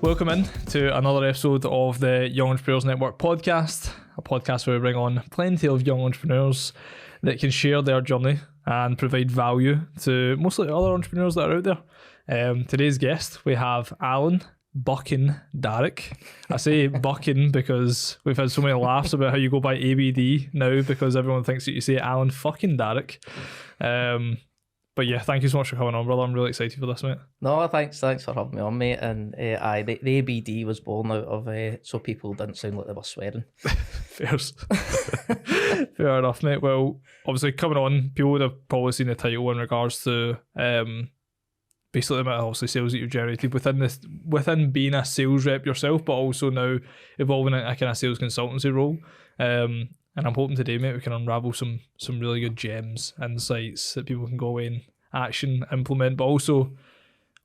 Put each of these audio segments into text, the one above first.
Welcome in to another episode of the Young Entrepreneurs Network podcast, a podcast where we bring on plenty of young entrepreneurs that can share their journey and provide value to mostly other entrepreneurs that are out there. Today's guest, we have Allan Buchan-Darroch. I say Buchan because we've had so many laughs about how you go by ABD now because everyone thinks that you say Allan fucking Darroch. But yeah, thank you so much for coming on, brother. I'm really excited for this, mate. No, thanks for having me on, mate. And the ABD was born out of so people didn't sound like they were swearing. Fair enough, mate. Well, obviously coming on, people would have probably seen the title in regards to basically the amount of obviously sales that you've generated within being a sales rep yourself, but also now evolving into a kind of sales consultancy role. And I'm hoping today, mate, we can unravel some really good gems, insights that people can go away and action, implement, but also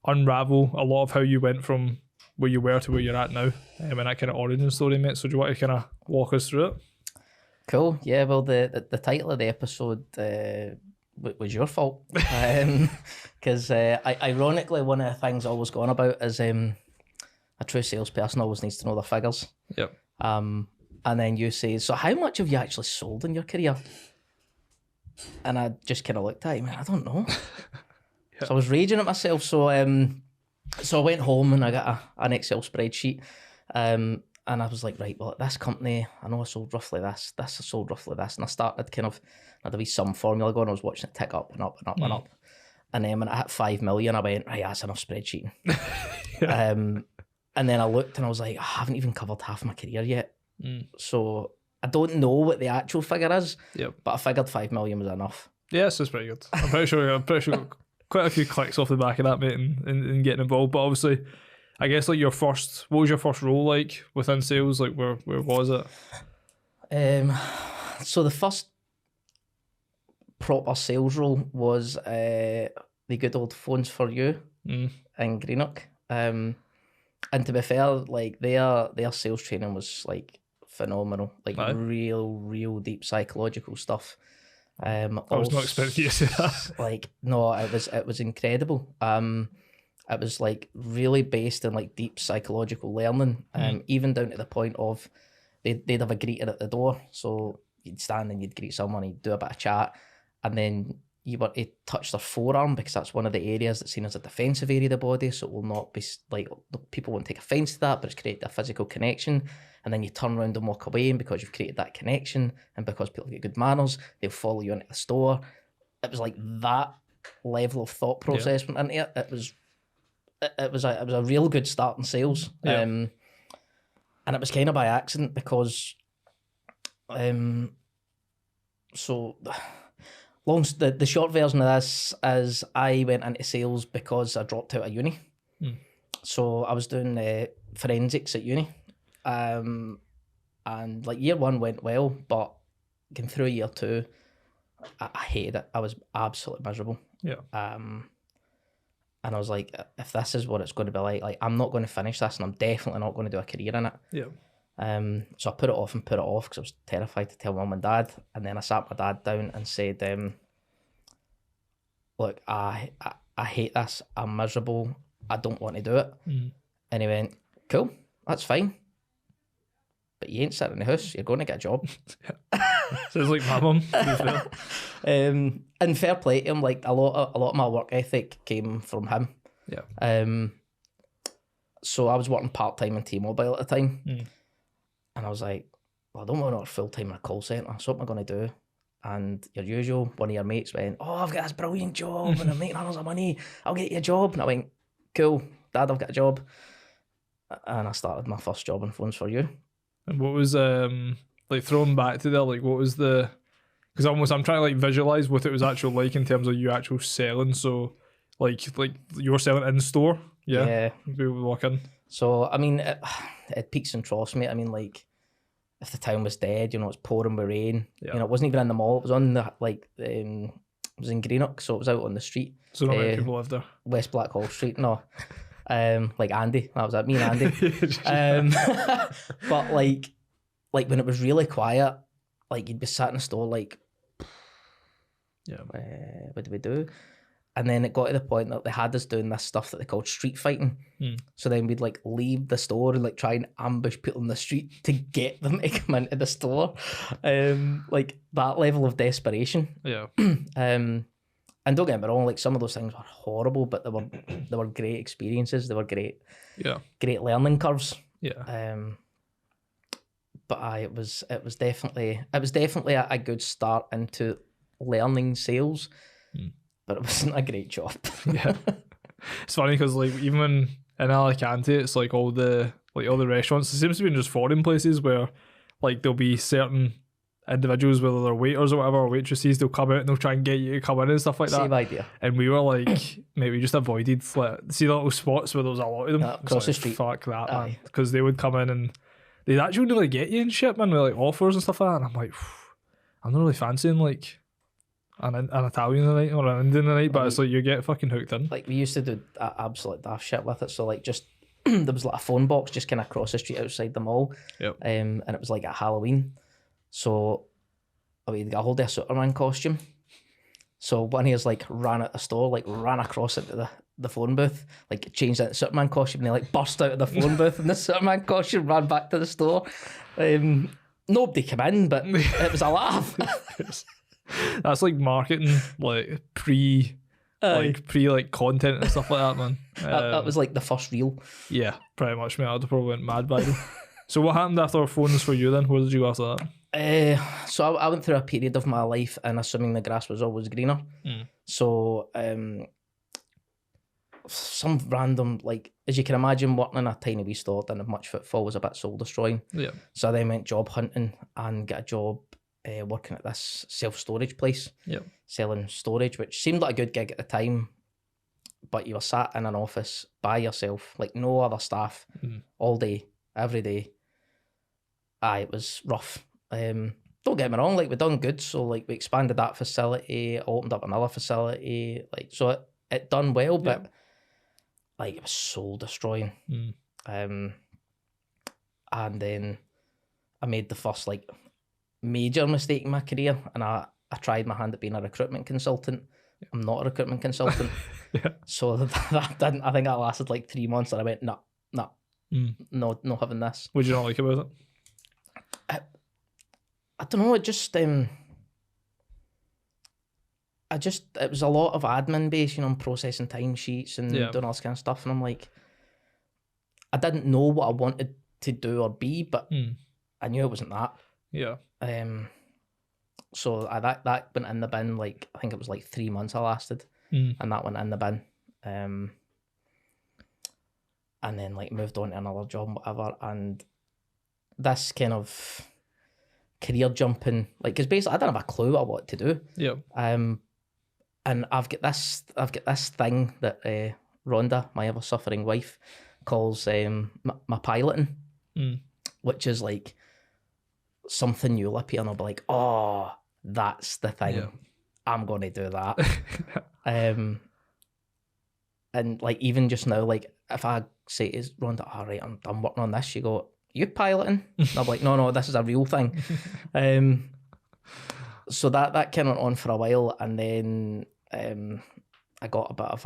unravel a lot of how you went from where you were to where you're at now, and that kind of origin story, mate. So do you want to kind of walk us through it? Cool. Yeah, well, the title of the episode was your fault. Because ironically, one of the things I always go on about is a true salesperson always needs to know their figures. Yep. And then you say, so how much have you actually sold in your career? And I just kind of looked at him and I don't know. Yeah. So I was raging at myself. So I went home and I got an Excel spreadsheet. And I was like, right, well, at this company, I know I sold roughly this. I sold roughly this. And I started I had a wee sum formula going. I was watching it tick up and up and up and up. And then when I hit 5 million, I went, right, that's enough spreadsheeting. Yeah. And then I looked and I was like, I haven't even covered half my career yet. So I don't know what the actual figure is, but I figured 5 million was enough. Yeah, so it's pretty good. I'm pretty sure quite a few clicks off the back of that, mate, and getting involved. But obviously, I guess like what was your first role like within sales? Like where was it? So the first proper sales role was the good old Phones for You in Greenock. And to be fair, like their sales training was like phenomenal, like real deep psychological stuff. I was not expecting you to say that. Like, no, it was incredible. It was like really based in like deep psychological learning, even down to the point of they'd have a greeter at the door, so you'd stand and you'd greet someone, you'd do a bit of chat, and then you were to touch their forearm because that's one of the areas that's seen as a defensive area of the body, so it will not be like, people won't take offence to that, but it's created a physical connection. And then you turn around and walk away, and because you've created that connection and because people get good manners, they'll follow you into the store. It was like that level of thought process went into it. It was a real good start in sales. And it was kind of by accident because so the short version of this is I went into sales because I dropped out of uni. So I was doing forensics at uni. And like year one went well, but going through year two, I hated it. I was absolutely miserable. Yeah. And I was like, if this is what it's going to be like I'm not going to finish this, and I'm definitely not going to do a career in it. Yeah. So I put it off because I was terrified to tell mum and dad. And then I sat my dad down and said, look, I hate this. I'm miserable. I don't want to do it. And he went, cool, that's fine. But you ain't sitting in the house, you're going to get a job. Sounds like my mum. And fair play to him, like a lot of my work ethic came from him. Yeah. So I was working part-time in T-Mobile at the time. And I was like, well, I don't want to work full-time in a call centre, so what am I going to do? And your usual, one of your mates went, oh, I've got this brilliant job and I'm making hundreds of money, I'll get you a job. And I went, cool, Dad, I've got a job. And I started my first job in Phones for You. And what was like throwing back to there, like what was the, because I'm trying to like visualize what it was actually like in terms of you actual selling. So like you were selling in store, yeah. People would walk in. So I mean, it peaks and troughs, mate. I mean, like if the town was dead, it's pouring with rain. Yeah. It wasn't even in the mall. It was on the it was in Greenock, so it was out on the street. So not many people lived there. West Blackhall Street, no. Like Andy, that was it, me and Andy. But like when it was really quiet, like you'd be sat in the store like, what do we do? And then it got to the point that they had us doing this stuff that they called street fighting. So then we'd like leave the store and like try and ambush people in the street to get them to come into the store. Like that level of desperation. Yeah. And don't get me wrong, like some of those things were horrible, but they were great experiences. They were great learning curves. Yeah. But it was definitely a good start into learning sales. But it wasn't a great job. Yeah. It's funny because like even when in Alicante, it's like all the restaurants. It seems to be in just foreign places where like there'll be certain individuals, whether they're waiters or whatever, or waitresses, they'll come out and they'll try and get you to come in and stuff like that. Same idea. And we were like, mate, we just avoided like, see the little spots where there was a lot of them across the street. Fuck that, man, because they would come in and they'd actually really get you and shit, man, with like offers and stuff like that. And I'm like, I'm not really fancying like an Italian tonight or an Indian tonight, but it's like you get fucking hooked in. Like we used to do absolute daft shit with it. So like just there was like a phone box just kind of across the street outside the mall. Yep. And it was like at Halloween. So we got a hold of a Superman costume. So one of us like ran at the store, like ran across into the phone booth, like changed into the Superman costume, and they like burst out of the phone booth in the Superman costume, ran back to the store. Nobody came in, but it was a laugh. That's like marketing, like pre content and stuff like that, man. That was like the first reel. Yeah, pretty much, mate. I'd probably went mad by them. So what happened after phones for you then? Where did you go after that? So I went through a period of my life and assuming the grass was always greener. So some random, like, as you can imagine, working in a tiny wee store, didn't have much footfall, was a bit soul destroying. Yeah. So I then went job hunting and got a job working at this self-storage place. Yeah. Selling storage, which seemed like a good gig at the time, but you were sat in an office by yourself, like no other staff, all day, every day. It was rough. Don't get me wrong, like we done good, so like we expanded that facility, opened up another facility, like so it done well, but like it was soul destroying. And then I made the first like major mistake in my career, and I tried my hand at being a recruitment consultant. I'm not a recruitment consultant. So that didn't, I think that lasted like 3 months, and I went, no having this. What did you not like about it? I don't know, it was a lot of admin based, you know, processing timesheets and doing all this kind of stuff, and I'm like, I didn't know what I wanted to do or be, but I knew it wasn't that. Yeah. So that went in the bin, like, I think it was like 3 months I lasted, and that went in the bin. And then like moved on to another job, whatever, and this kind of career jumping, like, because basically I didn't have a clue what I wanted to do. Yeah. And I've got this thing that Rhonda, my ever suffering wife, calls my piloting, which is like something you'll appear and I'll be like, oh, that's the thing. Yeah. I'm going to do that. And like even just now, like if I say to Rhonda, all right, I'm working on this, she go, you piloting? And I'm like, no, this is a real thing. So that kind of went on for a while, and then I got a bit of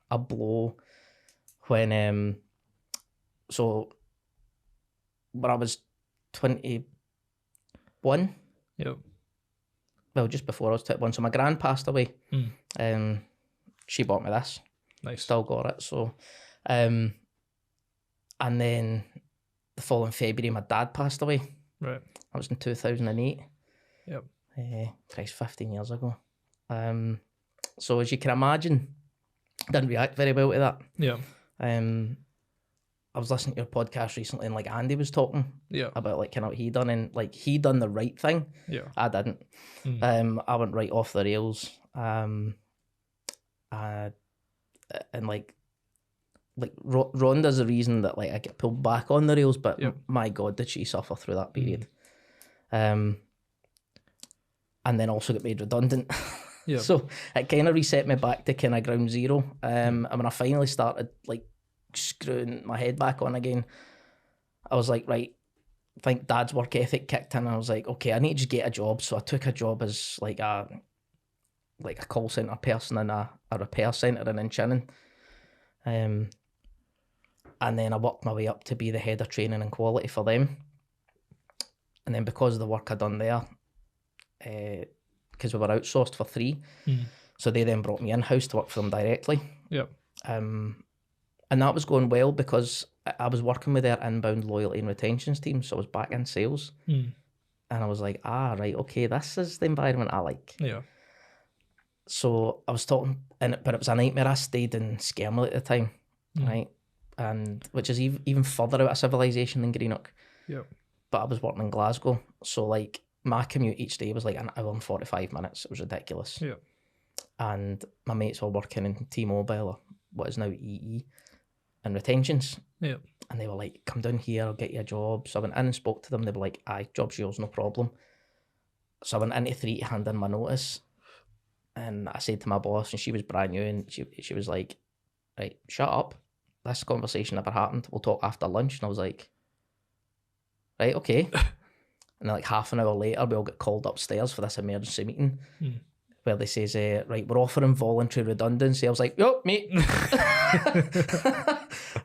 a blow when so when I was 21. Yep. Well, just before I was 21, so my gran passed away. She bought me this. Nice. Still got it. So, and then the following February, my dad passed away. Right. That was in 2008. Yep. Christ, 15 years ago. So as you can imagine, didn't react very well to that. Yeah. I was listening to your podcast recently, and like Andy was talking about like kind of what he done, and like he done the right thing. Yeah. I didn't. I went right off the rails. And like Rhonda's the reason that like I get pulled back on the rails, but my God, did she suffer through that period. And then also got made redundant. Yeah. So it kind of reset me back to kind of ground zero. And when I finally started like screwing my head back on again, I was like, right, I think Dad's work ethic kicked in. I was like, okay, I need to just get a job. So I took a job as like a like a call centre person in a repair centre in Inchinnan. And then I worked my way up to be the head of training and quality for them. And then because of the work I'd done there, because we were outsourced for 3, so they then brought me in-house to work for them directly. Yep. And that was going well because I was working with their inbound loyalty and retentions team, so I was back in sales. And I was like, right, okay, this is the environment I like. Yeah. So I was talking, but it was a nightmare. I stayed in Skermley at the time, right? And which is even further out of civilization than Greenock. Yep. But I was working in Glasgow, so like my commute each day was like an hour and 45 minutes. It was ridiculous. Yeah. And my mates were working in T-Mobile, or what is now EE, and retentions. Yeah. And they were like, come down here, I'll get you a job. So I went in and spoke to them. They were like, aye, job's yours, no problem. So I went into 3 to hand in my notice. And I said to my boss, and she was brand new, and she was like, right, shut up. This conversation never happened. We'll talk after lunch. And I was like, right, okay. And then like half an hour later, we all get called upstairs for this emergency meeting where they says, right, we're offering voluntary redundancy. I was like, yup, mate.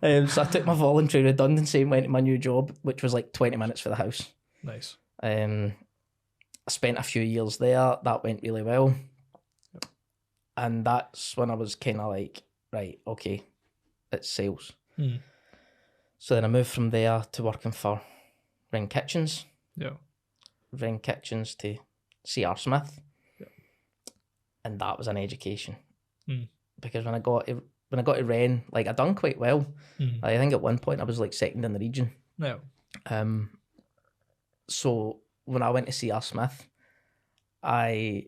So I took my voluntary redundancy and went to my new job, which was like 20 minutes for the house. Nice. I spent a few years there. That went really well. Yep. And that's when I was kind of like, right, okay, it's sales. So then I moved from there to working for Ring Kitchens. Yeah. Ring Kitchens to C.R. Smith. Yeah. And that was an education. Because when I got to Wren, like I done quite well. I think at one point I was like second in the region. Yeah. So when I went to C.R. Smith, I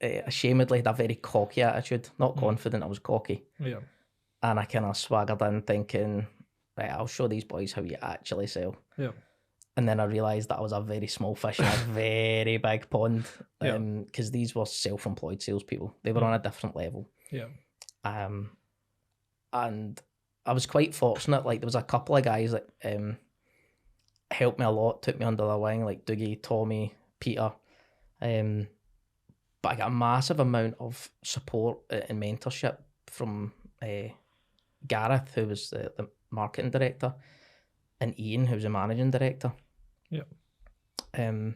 ashamedly had a very cocky attitude. Not confident, I was cocky. Yeah. And I kind of swaggered in thinking, right, I'll show these boys how you actually sell. Yeah. And then I realised that I was a very small fish in a very big pond. Yeah. Because these were self-employed salespeople. They were on a different level. Yeah. And I was quite fortunate. Like there was a couple of guys that helped me a lot, took me under their wing, like Dougie, Tommy, Peter. But I got a massive amount of support and mentorship from Gareth, who was the marketing director, and Ian, who was the managing director. Yeah. And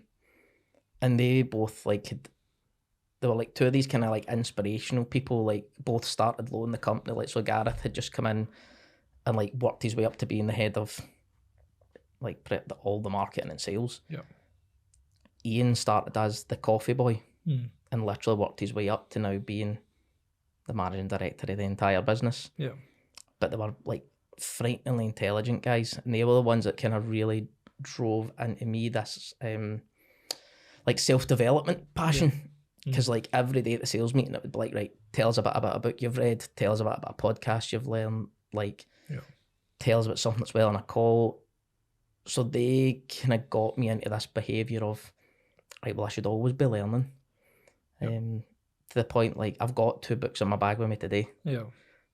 they both they were like 2 of these kind of like inspirational people. Like both started low in the company. Like so, Gareth had just come in and like worked his way up to being the head of like all the marketing and sales. Yeah. Ian started as the coffee boy and literally worked his way up to now being the managing director of the entire business. Yeah. But they were like frighteningly intelligent guys, and they were the ones that kind of really drove into me this like self-development passion. Because like every day at the sales meeting it would be like, right, tell us about a book you've read, tell us about a podcast you've learned, like tell us about something that's well on a call. So they kind of got me into this behaviour of, right, well I should always be learning. To the point like I've got 2 books in my bag with me today. Yeah.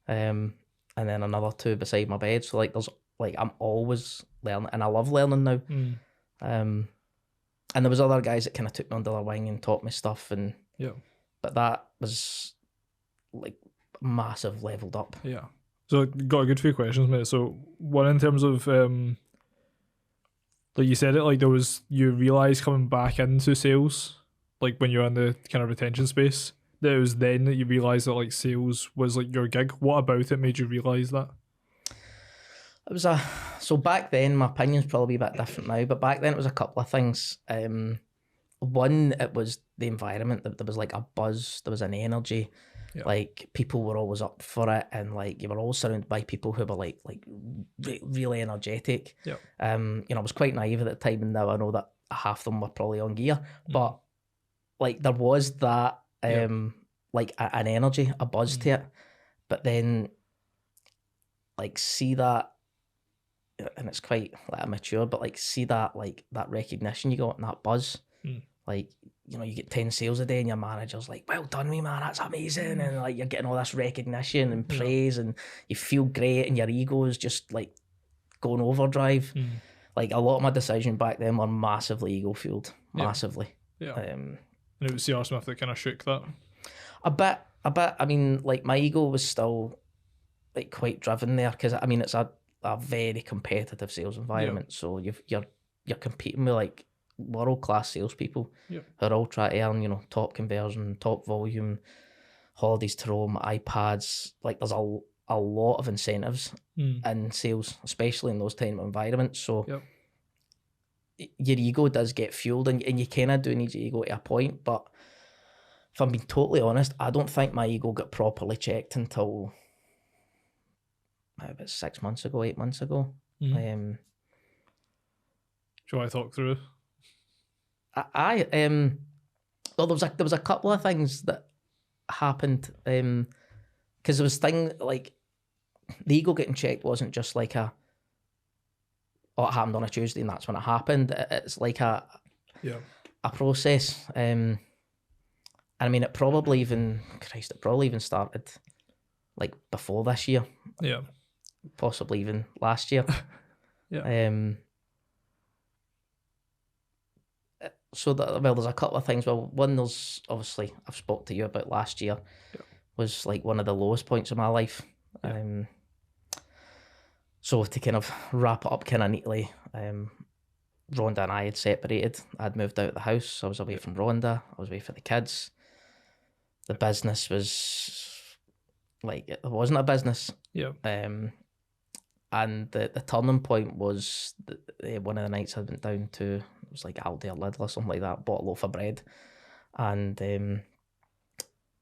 And then another 2 beside my bed. So like there's like I'm always learning, and I love learning now. And there was other guys that kind of took me under their wing and taught me stuff, and but that was like massive leveled up. Yeah. So got a good few questions, mate. So one in terms of like you said it, like there was, you realised coming back into sales, like when you're in the kind of retention space, that it was then that you realised that like sales was like your gig. What about it made you realise that? It was so back then, my opinion's probably a bit different now, but back then it was a couple of things. One, it was the environment. There was like a buzz, there was an energy, like people were always up for it, and like you were always surrounded by people who were like really energetic. You know, I was quite naive at the time, and now I know that half of them were probably on gear, but like there was that like an energy, a buzz to it. But then like see that, and it's quite like immature, but like see that like that recognition you got and that buzz, like, you know, you get 10 sales a day and your manager's like, well done me, man, that's amazing, and like you're getting all this recognition and praise, and you feel great, and your ego is just like going overdrive. Like a lot of my decisions back then were massively ego fueled, massively. And it was C.R. Smith that kind of shook that. A bit. I mean, like my ego was still like quite driven there because I mean it's a very competitive sales environment. So you're competing with like world class salespeople who are all trying to earn top conversion, top volume, holidays to Rome, iPads. Like there's a lot of incentives in sales, especially in those type of environments. So your ego does get fueled, and you kind of do need your ego to a point. But if I'm being totally honest, I don't think my ego got properly checked until about 6 months ago, 8 months ago. Do you want to talk through? Well, there was a couple of things that happened because there was thing like the ego getting checked wasn't just like it happened on a Tuesday and that's when it happened. It's like a process. I mean, it probably even started like before this year. Yeah. Possibly even last year. So there's a couple of things. Well, one, there's obviously I've spoke to you about last year. Was like one of the lowest points of my life. So to kind of wrap it up kind of neatly, Rhonda and I had separated. I'd moved out of the house. I was away from Rhonda. I was away for the kids. The business was like, it wasn't a business. And the turning point was one of the nights I went down to, it was like Aldi or Lidl or something like that, bought a loaf of bread. And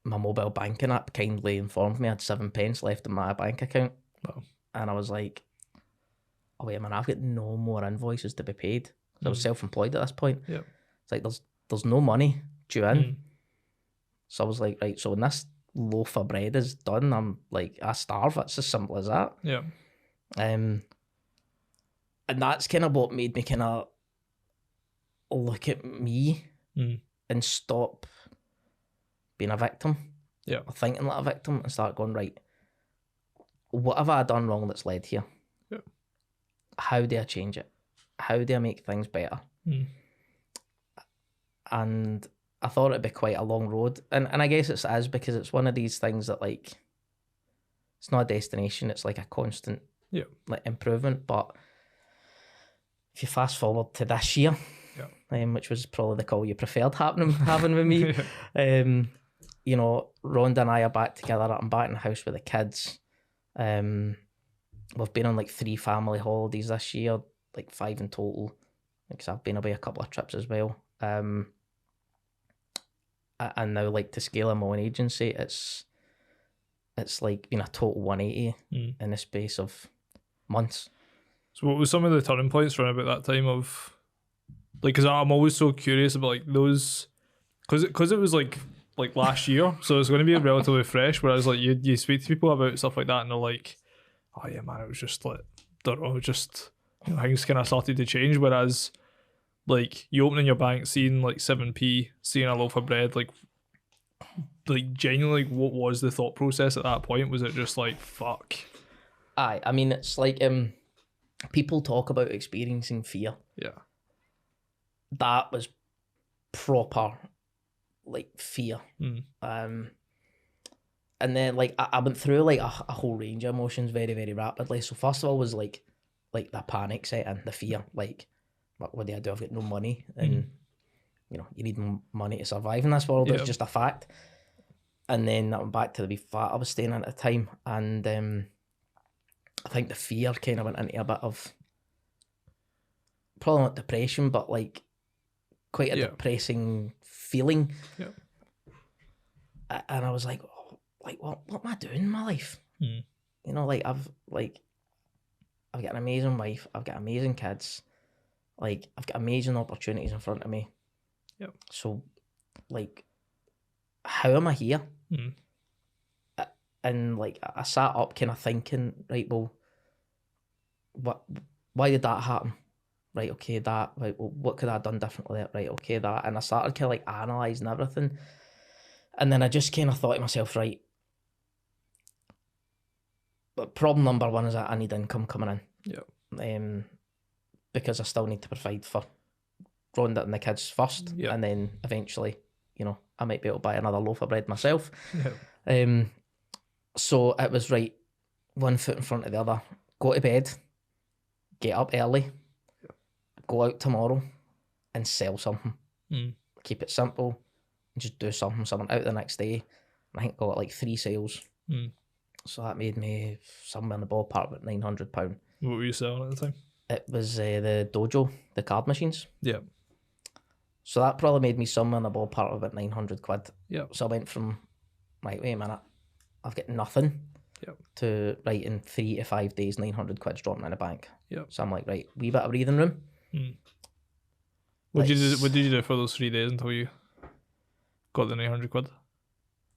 my mobile banking app kindly informed me I had 7 pence left in my bank account. Wow. And I was like, oh wait a minute, I've got no more invoices to be paid. I was self-employed at this point. It's like there's no money due in. So I was like, right, so when this loaf of bread is done, I'm like, I starve. It's as simple as that. And that's kind of what made me kind of look at me and stop being a victim, or thinking like a victim, and start going, right, what have I done wrong that's led here? How do I change it? How do I make things better? And I thought it'd be quite a long road, and I guess it is because it's one of these things that like it's not a destination, it's like a constant like improvement. But if you fast forward to this year, which was probably the call you preferred having with me, Rhonda and I are back together. I'm back in the house with the kids. We've been on like 3 family holidays this year, like 5 in total, because I've been away a couple of trips as well. And now, like, to scale in my own agency, it's like been a total 180 in the space of months. So what was some of the turning points around about that time of, like, because I'm always so curious about like those, because it was like last year, so it's going to be relatively fresh, whereas like you speak to people about stuff like that and they're like, oh yeah man, it was just like, don't know, just things kind of started to change, whereas like you opening your bank, seeing like 7p, seeing a loaf of bread, like genuinely, what was the thought process at that point? Was it just like, fuck? I mean, it's like people talk about experiencing fear. That was proper like fear. And then like I went through like a whole range of emotions very, very rapidly. So first of all was like the panic set in, the fear, like what do I do? I've got no money, and you need money to survive in this world. It's just a fact. And then I went back to the wee flat I was staying in at the time, and I think the fear kind of went into a bit of probably not depression, but like quite a depressing feeling. And I was like, oh, like what am I doing in my life? Like I've got an amazing wife, I've got amazing kids, like I've got amazing opportunities in front of me. So like, how am I here? And like I sat up kind of thinking, right, well, why did that happen? Right, okay, that, right, well, what could I have done differently there? Right, okay, that. And I started kind of like analysing everything. And then I just kind of thought to myself, right, but problem number one is that I need income coming in. Because I still need to provide for Rhonda and the kids first, and then eventually I might be able to buy another loaf of bread myself. Yeah. So it was right, one foot in front of the other. Go to bed, get up early, go out tomorrow, and sell something. Keep it simple, and just do something out the next day. And I think I got like 3 sales. So that made me somewhere in the ballpark about £900. What were you selling at the time? It was the dojo, the card machines. Yeah. So that probably made me somewhere in the ballpark of about 900 quid. Yeah. So I went from, right, wait a minute, I've got nothing, to, right, in 3 to 5 days, 900 quid's dropping in the bank. Yeah. So I'm like, right, wee bit of breathing room. What did you do for those 3 days until you got the 900 quid?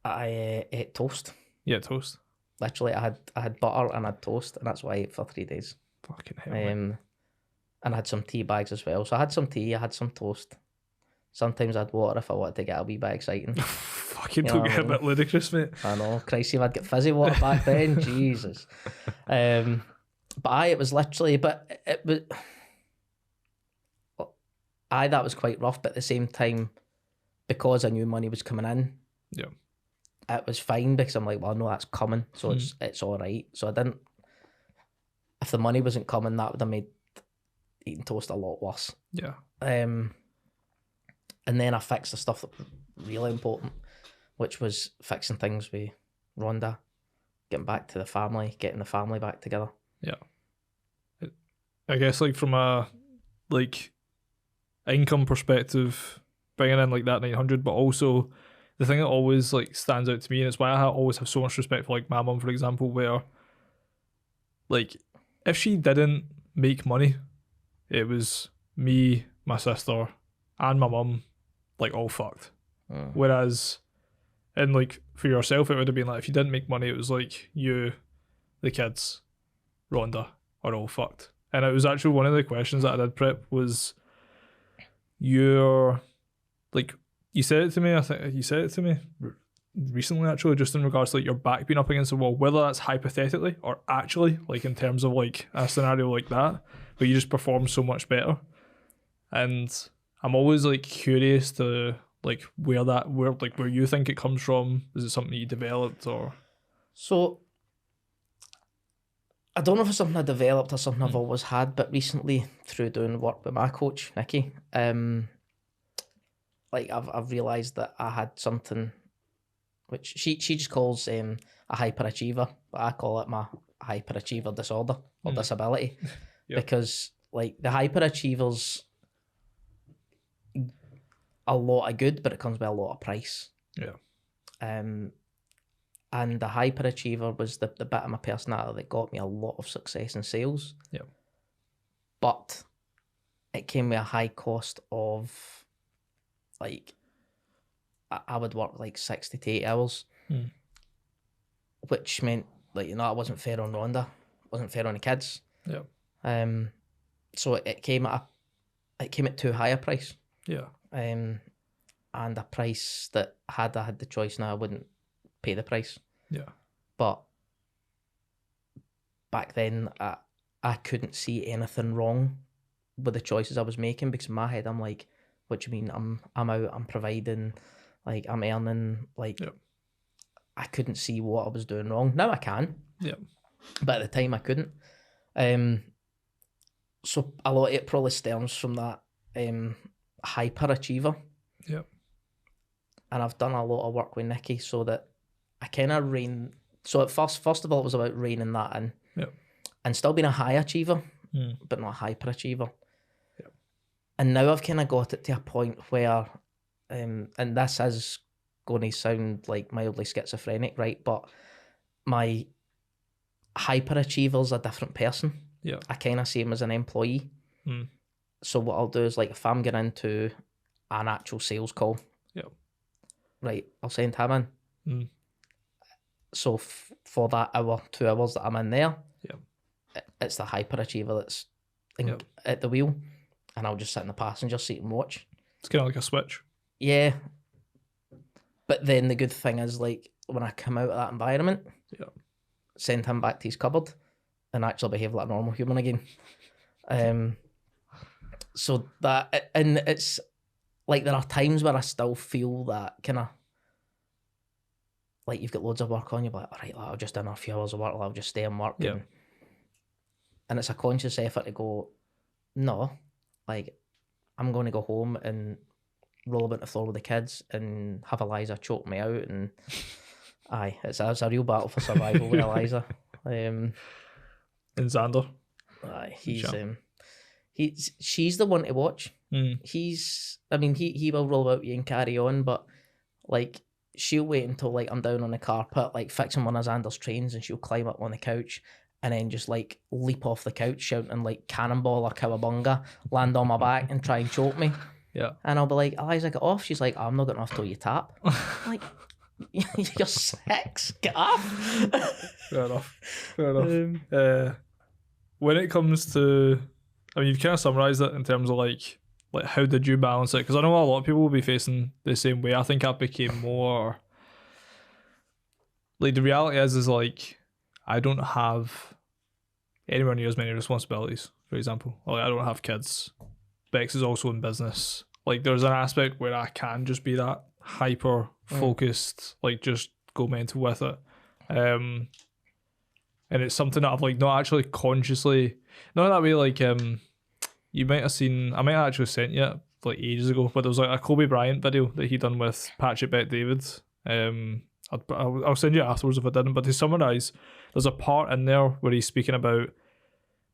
I ate toast. Yeah, toast. Literally, I had butter and I had toast, and that's what I ate for 3 days. Fucking hell. And I had some tea bags as well. So I had some tea, I had some toast. Sometimes I had water if I wanted to get a wee bit exciting. Fucking don't get a bit ludicrous, mate. I know. Christ, if I'd get fizzy water back then, Jesus. But it was literally, but it was, that was quite rough, but at the same time, because I knew money was coming in, it was fine, because I'm like, well, I know that's coming, so it's all right. So I didn't, if the money wasn't coming, that would have made eating toast a lot worse. Yeah. And then I fixed the stuff that was really important, which was fixing things with Rhonda, getting back to the family, getting the family back together. Yeah. I guess like from a like income perspective, bringing in like that 900, but also the thing that always like stands out to me, and it's why I always have so much respect for like my mum, for example, where like if she didn't make money, it was me, my sister, and my mum like all fucked. Whereas and like for yourself, it would have been like if you didn't make money, it was like you, the kids, Rhonda are all fucked. And it was actually one of the questions that I did prep was your, like, you said it to me, I think you said it to me recently actually, just in regards to like your back being up against the wall, whether that's hypothetically or actually, like in terms of like a scenario like that, but you just perform so much better. And I'm always like curious to like where you think it comes from. Is it something you developed or? So I don't know if it's something I developed or something I've always had, but recently through doing work with my coach, Nikki, like I've realised that I had something which she just calls a hyperachiever, but I call it my hyperachiever disorder or disability. Because like the hyperachievers, a lot of good, but it comes with a lot of price. Yeah. And the hyperachiever was the bit of my personality that got me a lot of success in sales. Yeah. But it came with a high cost of, like, I would work like 60 to 8 hours, which meant, like, I wasn't fair on Rhonda, wasn't fair on the kids. Yeah. So it came at too high a price. Yeah. And a price that had I had the choice now, I wouldn't pay the price. Yeah. But back then, I couldn't see anything wrong with the choices I was making, because in my head I'm like, what do you mean? I'm out, I'm providing, like I'm earning, like I couldn't see what I was doing wrong. Now I can. Yeah. But at the time I couldn't. So a lot of it probably stems from that hyperachiever. Yeah. And I've done a lot of work with Nikki so that I kind of so at first of all, it was about reining that in. Yeah. And still being a high achiever, but not a hyperachiever. Yeah. And now I've kind of got it to a point where, and this is going to sound like mildly schizophrenic, right? But my hyperachiever's a different person. Yeah. I kind of see him as an employee. So what I'll do is, like, if I'm getting into an actual sales call, right, I'll send him in. So for that hour, 2 hours that I'm in there, it's the hyperachiever that's at the wheel, and I'll just sit in the passenger seat and watch. It's kind of like a switch. Yeah. But then the good thing is, like, when I come out of that environment, send him back to his cupboard and actually behave like a normal human again. So that, and it's like there are times where I still feel that kind of like you've got loads of work on, you're like, all right, I'll just do a few hours of work, I'll just stay and work. Yeah. And it's a conscious effort to go, no, like I'm going to go home and roll about the floor with the kids and have Eliza choke me out. And aye, it's a real battle for survival with Eliza. And Xander. Aye, she's the one to watch. Mm. He will roll out you and carry on, but like she'll wait until like I'm down on the carpet, like fixing one of Xander's trains, and she'll climb up on the couch and then just like leap off the couch shouting like cannonball or cowabunga, land on my back and try and choke me. Yeah. And I'll be like, Eliza, get off. She's like, I'm not getting off till you tap. I'm like, you're 6, get off. Fair enough. When it comes to, I mean, you've kind of summarised it in terms of like how did you balance it? Because I know a lot of people will be facing the same way. I think I became more, like the reality is like, I don't have anywhere near as many responsibilities, for example. Like I don't have kids. Bex is also in business. Like there's an aspect where I can just be that hyper focused, like just go mental with it. And it's something that I've like not actually consciously, not that way, like you might have seen, I might have actually sent you it like ages ago, but there was like a Kobe Bryant video that he done with Patrick Bet-David. I'll send you it afterwards if I didn't, but to summarise, there's a part in there where he's speaking about,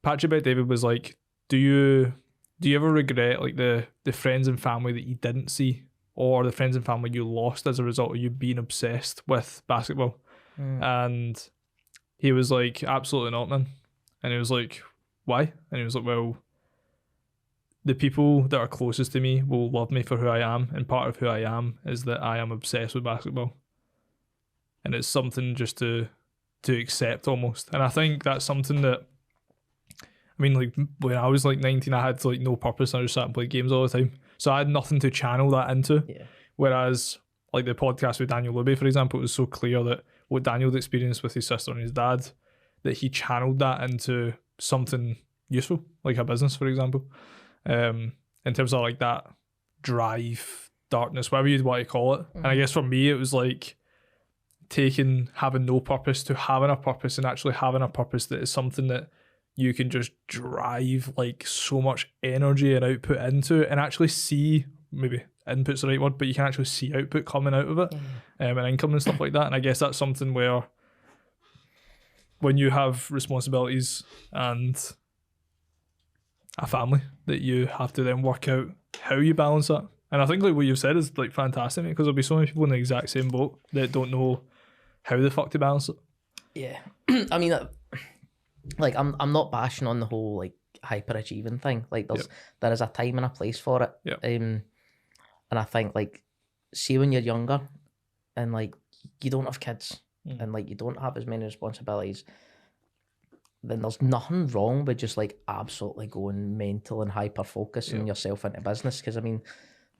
Patrick Bet-David was like, do you ever regret like the friends and family that you didn't see, or the friends and family you lost as a result of you being obsessed with basketball? And he was like, absolutely not, man. And he was like, why? And he was like, well, the people that are closest to me will love me for who I am, and part of who I am is that I am obsessed with basketball. And it's something just to accept almost. And I think that's something that, I mean, like when I was like 19, I had like no purpose and I just sat and played games all the time. So I had nothing to channel that into. Yeah. Whereas like the podcast with Daniel Luby, for example, it was so clear that what Daniel had experienced with his sister and his dad, that he channeled that into something useful, like a business, for example. In terms of like that drive, darkness, whatever you'd want to call it. And I guess for me, it was like having no purpose to having a purpose, and actually having a purpose that is something that you can just drive like so much energy and output into, and actually see, maybe input's the right word, but you can actually see output coming out of it, and income and stuff like that. And I guess that's something where when you have responsibilities and a family, that you have to then work out how you balance that. And I think like what you've said is like fantastic, because there'll be so many people in the exact same boat that don't know how the fuck to balance it. Yeah. I mean, like I'm not bashing on the whole like hyper achieving thing. Like there is a time and a place for it. Yep. And I think like, see when you're younger and like you don't have kids and like you don't have as many responsibilities, then there's nothing wrong with just like absolutely going mental and hyper focusing yourself into business. Because I mean,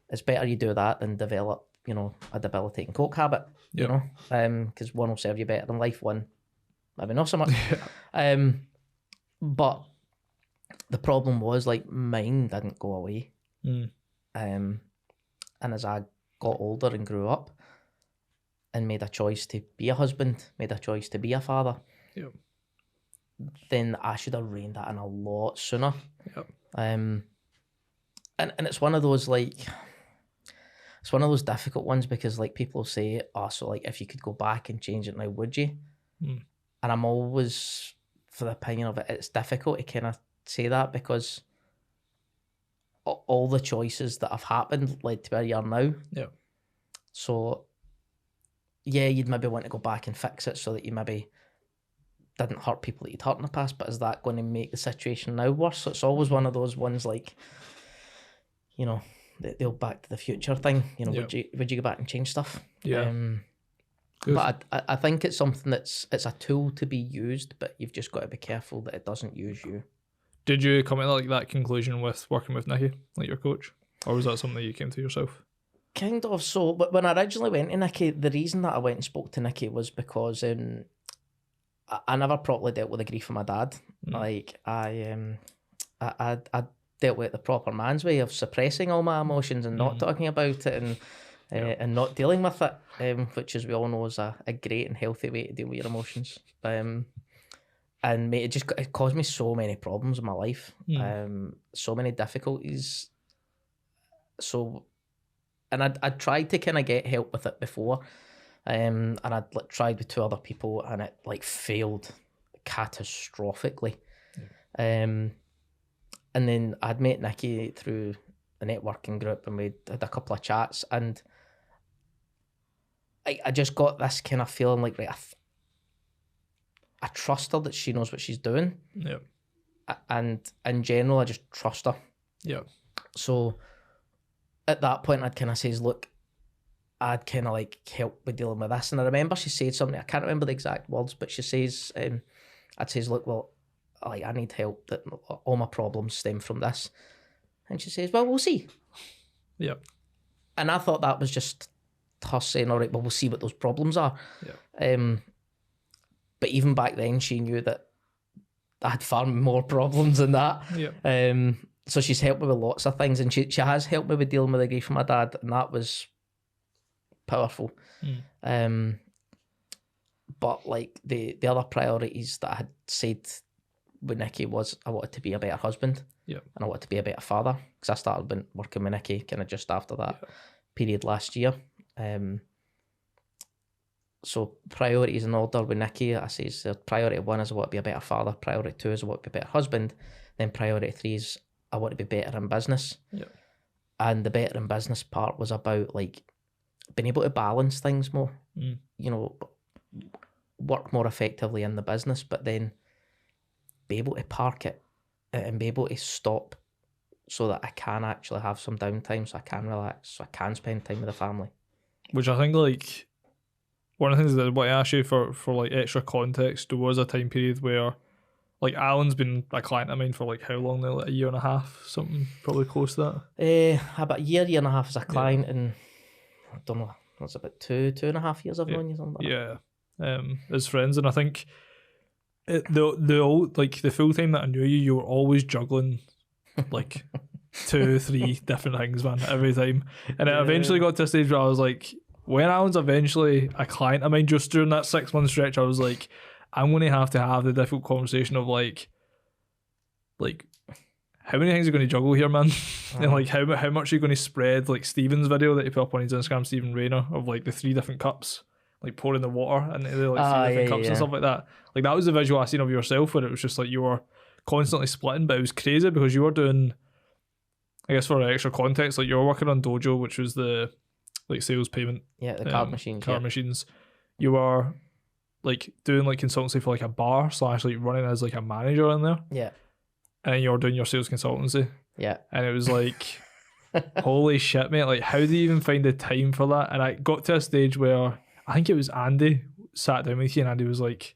it's better you do that than develop, you know, a debilitating coke habit. You know, because one will serve you better than life, one maybe not so much. But the problem was like mine didn't go away. And as I got older and grew up and made a choice to be a husband, made a choice to be a father, then I should have reined that in a lot sooner. And it's one of those like, it's one of those difficult ones, because like people say, oh, so like if you could go back and change it now, would you? And I'm always for the opinion of it, it's difficult to kind of say that, because all the choices that have happened led to where you are now. So yeah, you'd maybe want to go back and fix it so that you maybe didn't hurt people that you'd hurt in the past, but is that going to make the situation now worse? So it's always one of those ones like, you know, the old Back to the Future thing, you know, would you go back and change stuff? But I think it's something it's a tool to be used, but you've just got to be careful that it doesn't use you. Did you come to like that conclusion with working with Nikki, like your coach? Or was that something that you came to yourself? Kind of. So, but when I originally went to Nikki, the reason that I went and spoke to Nikki was because I never properly dealt with the grief of my dad. Like I dealt with it the proper man's way of suppressing all my emotions and not talking about it and not dealing with it, which, as we all know, is a great and healthy way to deal with your emotions. And mate, it caused me so many problems in my life, so many difficulties. So, and I'd tried to kind of get help with it before, and I'd tried with 2 other people, and it failed catastrophically. And then I'd met Nikki through a networking group, and we had a couple of chats, and I just got this kind of feeling like, right, I trust her that she knows what she's doing. Yeah. And in general, I just trust her. Yeah. So at that point, I'd kind of says, look, I'd kind of like help with dealing with this. And I remember she said something, I can't remember the exact words, but she says, I'd says, look, well, I need help, that all my problems stem from this. And she says, well, we'll see. Yeah. And I thought that was just her saying, all right, well, we'll see what those problems are. Yeah. But even back then, she knew that I had far more problems than that. Yeah. So she's helped me with lots of things, and she has helped me with dealing with the grief of my dad, and that was powerful. But like the other priorities that I had said with Nikki was, I wanted to be a better husband. Yeah. And I wanted to be a better father, because I started working with Nikki kind of just after that period last year. So priorities in order with Nikki, I say, priority 1 is I want to be a better father, priority 2 is I want to be a better husband, then priority 3 is I want to be better in business. Yeah. And the better in business part was about like being able to balance things more, you know, work more effectively in the business, but then be able to park it and be able to stop so that I can actually have some downtime, so I can relax, so I can spend time with the family. Which I think, like, one of the things that I want to ask you for like extra context, there was a time period where, like, Allan's been a client of mine for like how long now? Like a year and a half, something probably close to that. About a year and a half as a client, and I don't know, what's about 2.5 years I've known you, something like that. As friends, and I think the full time that I knew you were always juggling like 2-3 different things, man, every time. And it eventually got to a stage where I was like, when Alan's eventually a client of mine, just during that 6-month stretch, I was like, I'm going to have the difficult conversation of like how many things are you going to juggle here, man? And like how much are you going to spread? Like Stephen's video that he put up on his Instagram, Stephen Rayner, of like the 3 different cups, like pouring the water into the like 3 different cups and stuff like that. Like that was the visual I seen of yourself, where it was just like you were constantly splitting, but it was crazy because you were doing, I guess for extra context, like you were working on Dojo, which was the like sales payment, the card machines. You were like doing like consultancy for like a bar / like running as like a manager in there, and then you were doing your sales consultancy, and it was like holy shit, mate, like how do you even find the time for that? And I got to a stage where I think it was Andy sat down with you, and Andy was like,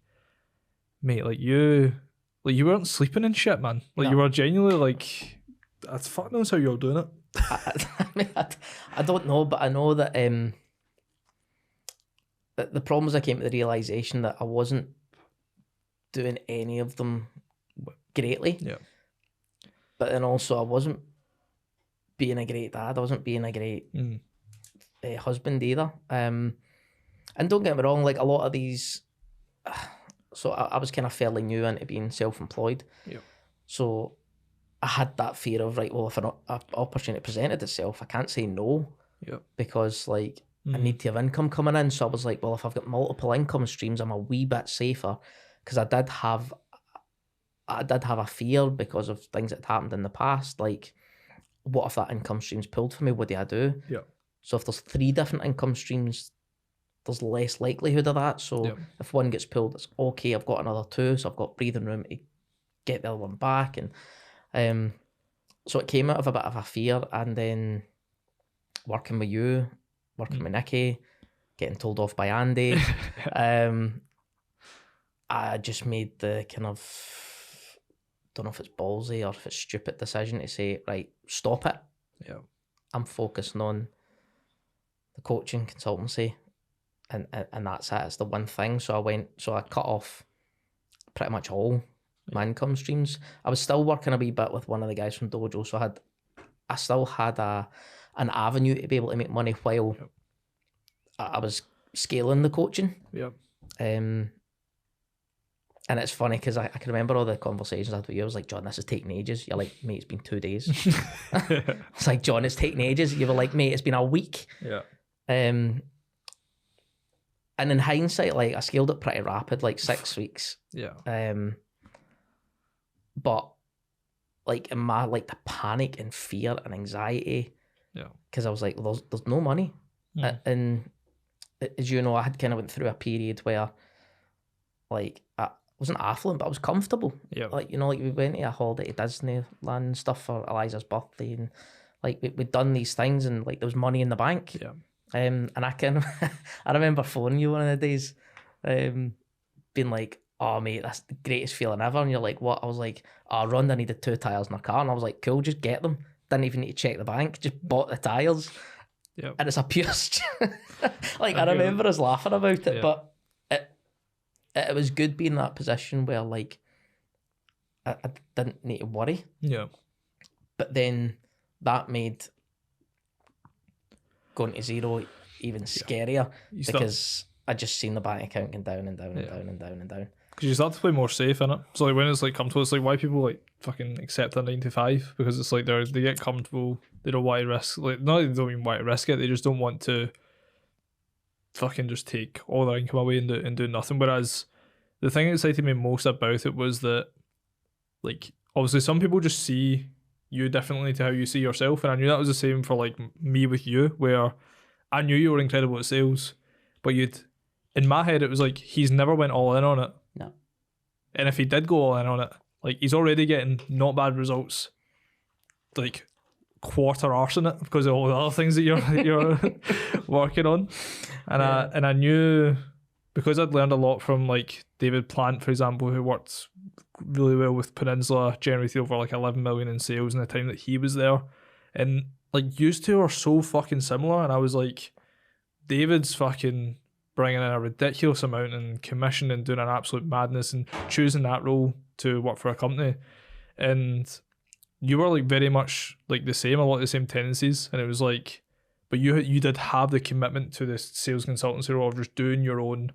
mate, like you weren't sleeping and shit, man. Like you were genuinely like, that's fuck knows how you're doing it. I don't know, but I know that the problem is I came to the realisation that I wasn't doing any of them greatly. Yeah. But then also I wasn't being a great dad. I wasn't being a great husband either. And don't get me wrong, like a lot of these... So I was kind of fairly new into being self-employed. Yeah. So I had that fear of, right, well, if an opportunity presented itself, I can't say no. Yeah. Because like I need to have income coming in. So I was like, well, if I've got multiple income streams, I'm a wee bit safer. Because I did have a fear because of things that had happened in the past. Like, what if that income stream's pulled for me? What do I do? Yeah. So if there's 3 different income streams, there's less likelihood of that. So if one gets pulled, it's okay, I've got another 2, so I've got breathing room to get the other one back. And so it came out of a bit of a fear, and then working with you, working with Nikki, getting told off by Andy, I just made the kind of, don't know if it's ballsy or if it's stupid decision to say, right, stop it. Yeah. I'm focusing on the coaching consultancy. And that's it. It's the one thing. So I cut off pretty much all my income streams. I was still working a wee bit with one of the guys from Dojo, so I still had an avenue to be able to make money while I was scaling the coaching. Yep. And it's funny because I can remember all the conversations I had with you. I was like, John, this is taking ages. You're like, mate, it's been 2 days. It's like, John, it's taking ages. You were like, mate, it's been a week. Yeah. And in hindsight, like, I scaled it pretty rapid, like 6 weeks. Yeah. But like in my, like, the panic and fear and anxiety. Yeah. Because I was like, well, there's no money. And as you know, I had kind of went through a period where, like, I wasn't affluent, but I was comfortable. Yeah. Like, you know, like we went to a holiday to Disneyland and stuff for Eliza's birthday, and like we'd done these things, and like there was money in the bank. Yeah. And I I remember phoning you one of the days, being like, oh mate, that's the greatest feeling ever. And you're like, what? I was like, oh, Rhonda needed 2 tyres in her car. And I was like, cool, just get them. Didn't even need to check the bank, just bought the tyres. Yeah. And it's a pure like I remember us laughing about it, but it was good being in that position where like I didn't need to worry. Yeah. But then that made going to zero even scarier because I just seen the bank account going down and down and down and down and down. Because you start to play more safe in it. So like when it's like comfortable, it's like why people like fucking accept a 9 to 5, because it's like they get comfortable, they don't want to risk, like not they don't even want to risk it, they just don't want to fucking just take all their income away and do nothing. Whereas the thing that excited me most about it was that, like, obviously some people just see you differently to how you see yourself, and I knew that was the same for like me with you, where I knew you were incredible at sales, but in my head it was like he's never went all in on it. No. And if he did go all in on it, like he's already getting not bad results, like quarter arse in it because of all the other things that you're working on. And I knew, because I'd learned a lot from like David Plant, for example, who worked really well with Peninsula, generated over like 11 million in sales in the time that he was there. And like you two are so fucking similar. And I was like, David's fucking bringing in a ridiculous amount in commission and doing an absolute madness and choosing that role to work for a company. And you were like very much like the same, a lot of the same tendencies. And it was like, but you did have the commitment to this sales consultancy role of just doing your own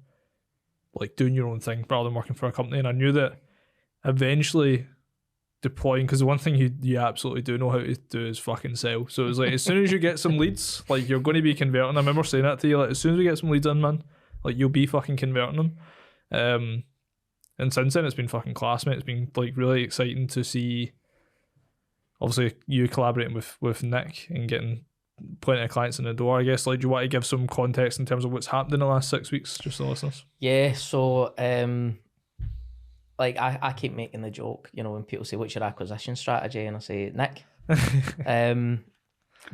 thing rather than working for a company. And I knew that eventually deploying, because the one thing you absolutely do know how to do is fucking sell. So it was like, as soon as you get some leads, like you're going to be converting. I remember saying that to you, like as soon as we get some leads in, man, like you'll be fucking converting them. And since then it's been fucking class, mate. It's been like really exciting to see, obviously you collaborating with Nick and getting plenty of clients in the door. I guess, like, do you want to give some context in terms of what's happened in the last 6 weeks, just to the listeners? Yeah, so like I keep making the joke, you know, when people say what's your acquisition strategy, and I say Nick.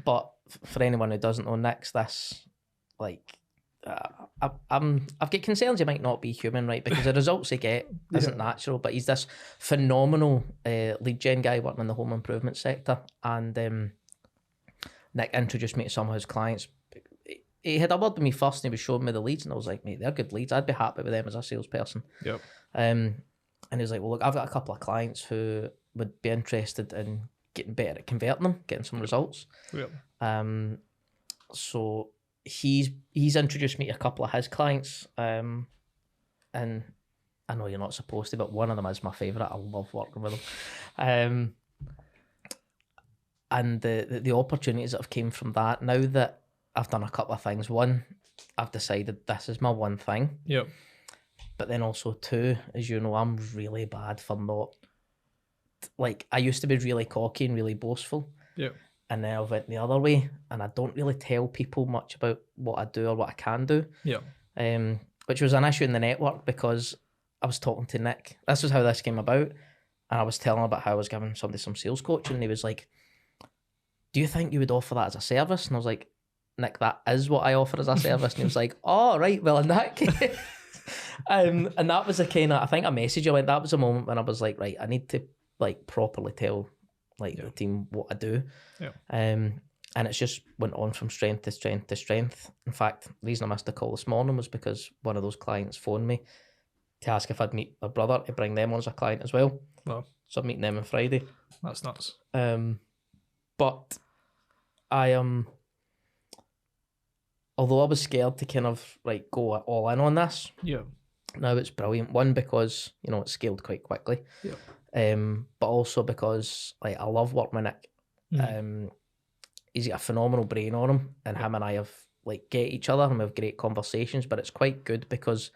But for anyone who doesn't know, Nick's this, like, I've got concerns he might not be human, right? Because the results he get isn't natural, but he's this phenomenal lead gen guy working in the home improvement sector. And Nick introduced me to some of his clients. He had a word with me first and he was showing me the leads, and I was like, mate, they're good leads. I'd be happy with them as a salesperson. Yep. And he was like, well, look, I've got a couple of clients who would be interested in getting better at converting them, getting some results. Yep. So he's introduced me to a couple of his clients, and I know you're not supposed to, but one of them is my favourite. I love working with him. And the opportunities that have came from that, now that I've done a couple of things. One, I've decided this is my one thing. Yep. But then also two, as you know, I'm really bad for not, like, I used to be really cocky and really boastful. Yep. And then I went the other way, and I don't really tell people much about what I do or what I can do. Yeah. Which was an issue in the network because I was talking to Nick. This was how this came about. And I was telling him about how I was giving somebody some sales coaching, and he was like, do you think you would offer that as a service? And I was like, Nick, that is what I offer as a service. And he was like, oh, right, well, in that case. And that was the kind of, I think I messaged you, that was a moment when I was like, right, I need to like properly tell like the team what I do. Yeah. And it's just went on from strength to strength to strength. In fact, the reason I missed a call this morning was because one of those clients phoned me to ask if I'd meet their brother to bring them on as a client as well. Wow. So I'm meeting them on Friday. That's nuts. But I am, although I was scared to kind of like go all in on this. Yeah. Now it's brilliant. One, because it's scaled quite quickly. Yeah. But also because like I love working with Nick. He's got a phenomenal brain on him, and him and I have like get each other and we have great conversations. But it's quite good because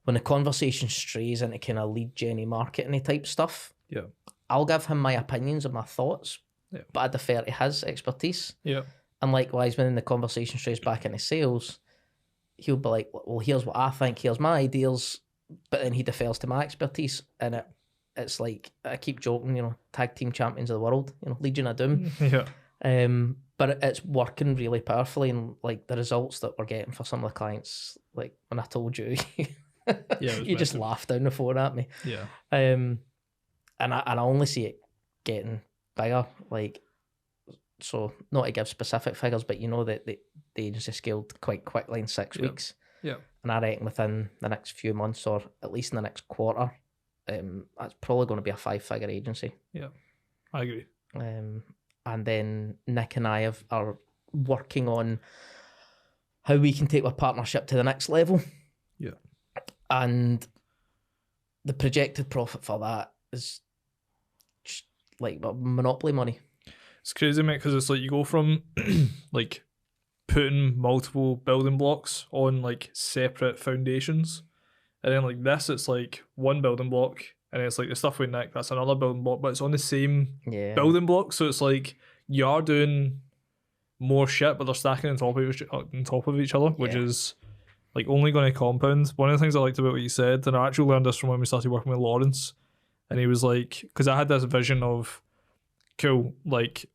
when the conversation strays into kind of lead gen marketing type stuff, yeah, I'll give him my opinions and my thoughts, yeah, but I defer to his expertise. Yeah. And likewise, when the conversation strays back into sales, he'll be like, well, here's what I think, here's my ideas, but then he defers to my expertise. And it's like, I keep joking, tag team champions of the world, Legion of Doom. Yeah. But it's working really powerfully, and like the results that we're getting for some of the clients, like when I told you, you just laughed down the phone at me. Yeah. And I only see it getting bigger. Like, so not to give specific figures, but that the agency scaled quite quickly in 6 weeks. Yeah. And I reckon within the next few months, or at least in the next quarter, that's probably going to be a 5-figure agency. Yeah, I agree. And then Nick and I are working on how we can take our partnership to the next level. Yeah. And the projected profit for that is just like monopoly money. It's crazy, mate, because it's like you go from like putting multiple building blocks on like separate foundations, and then like this, it's like one building block, and it's like the stuff with Nick, that's another building block, but it's on the same building block. So it's like you are doing more shit, but they're stacking on top of each other, which is like only going to compound. One of the things I liked about what you said, and I actually learned this from when we started working with Lawrence, and he was like, because I had this vision of cool, like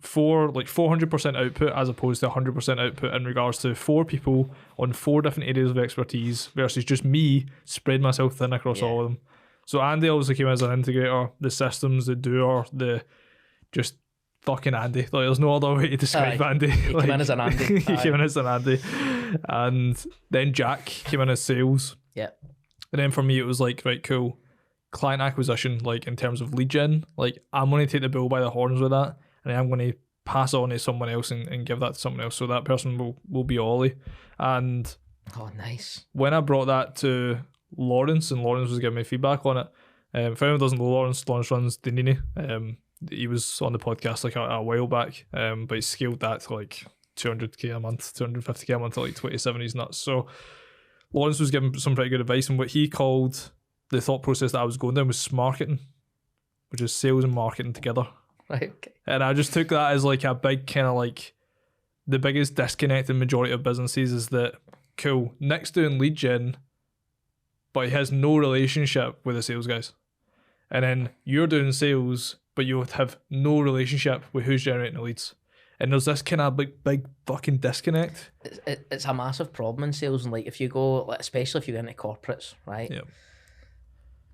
400% output as opposed to 100% output in regards to 4 people on 4 different areas of expertise versus just me spread myself thin across all of them. So Andy obviously came as an integrator, the systems, the doer, the just fucking Andy. Like there's no other way to describe Andy. He came in as an Andy. He came in as an Andy. And then Jack came in as sales. Yeah. And then for me it was like, right, cool. Client acquisition, like in terms of lead gen, like I'm going to take the bull by the horns with that, and I'm going to pass it on to someone else and give that to someone else. So that person will be Ollie. And nice. When I brought that to Lawrence, and Lawrence was giving me feedback on it, if anyone doesn't know Lawrence runs Dinini. He was on the podcast like a while back, but he scaled that to like 200k a month, 250k a month to like 27. He's nuts. So Lawrence was giving some pretty good advice, and what he called the thought process that I was going down was smarketing, which is sales and marketing together. Right, okay. And I just took that as like a big kind of like the biggest disconnect in majority of businesses is that, cool, Nick's doing lead gen, but he has no relationship with the sales guys. And then you're doing sales, but you would have no relationship with who's generating the leads. And there's this kind of big fucking disconnect. It's a massive problem in sales, and like if you go, like, especially if you get into corporates, right? Yeah.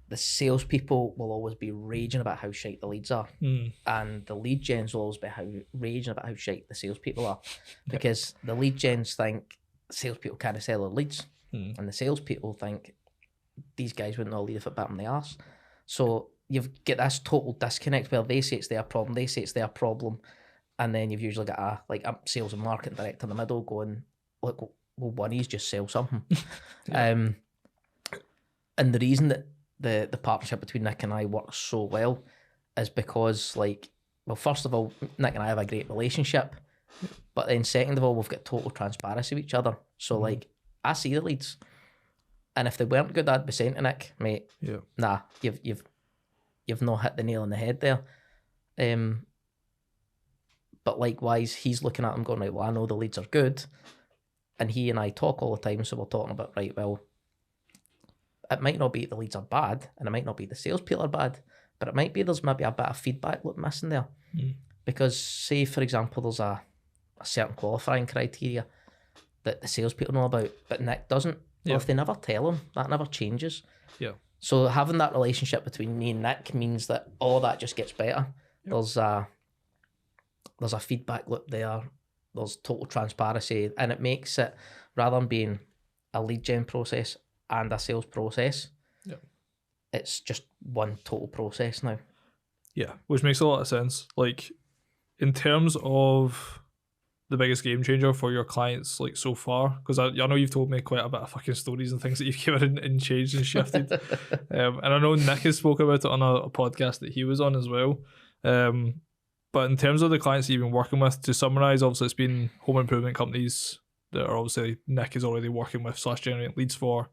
The salespeople will always be raging about how shite the leads are, and the lead gens will always be raging about how shite the salespeople are, because the lead gens think salespeople can't sell their leads, and the salespeople think these guys wouldn't know a lead if it bit them in the arse. So you've get this total disconnect where they say it's their problem, they say it's their problem, and then you've usually got a sales and marketing director in the middle going, look, well, one of these just sell something. And the reason that the partnership between Nick and I works so well is because, like, well, first of all, Nick and I have a great relationship, but then second of all, we've got total transparency with each other. So like, I see the leads, and if they weren't good, I'd be saying to Nick, mate, nah, you've not hit the nail on the head there. But likewise, he's looking at them going, right, well, I know the leads are good, and he and I talk all the time, so we're talking about, right, well, it might not be the leads are bad, and it might not be the salespeople are bad, but it might be there's maybe a bit of feedback loop missing there. Because say, for example, there's a certain qualifying criteria that the salespeople know about, but Nick doesn't. Well, if they never tell him, that never changes. Yeah. So having that relationship between me and Nick means that all that just gets better. Yep. There's a feedback loop there. There's total transparency, and it makes it, rather than being a lead gen process, and a sales process. Yeah. It's just one total process now. Yeah, which makes a lot of sense. Like, in terms of the biggest game changer for your clients, like, so far, because I know you've told me quite a bit of fucking stories and things that you've given and changed and shifted. And I know Nick has spoke about it on a podcast that he was on as well. But in terms of the clients that you've been working with, to summarise, obviously it's been home improvement companies that are obviously Nick is already working with / generating leads for.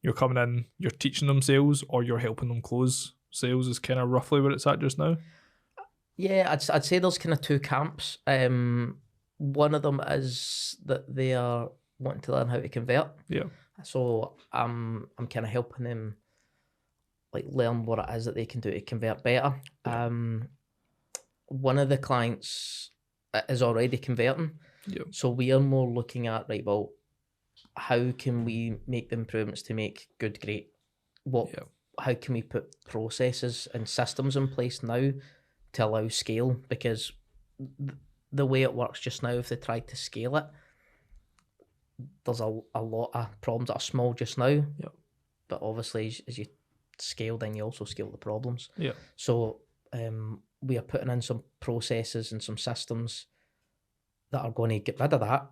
You're coming in, you're teaching them sales, or you're helping them close sales is kind of roughly where it's at just now. Yeah, I'd say there's kind of two camps. One of them is that they are wanting to learn how to convert. Yeah. So I'm kind of helping them like learn what it is that they can do to convert better. Yeah. One of the clients is already converting. Yeah. So we are more looking at, right, well, how can we make the improvements to make good great? How can we put processes and systems in place now to allow scale? Because the way it works just now, if they try to scale it, there's a lot of problems that are small just now. Yeah. But obviously, as you scale, then you also scale the problems. Yeah. So we are putting in some processes and some systems that are going to get rid of that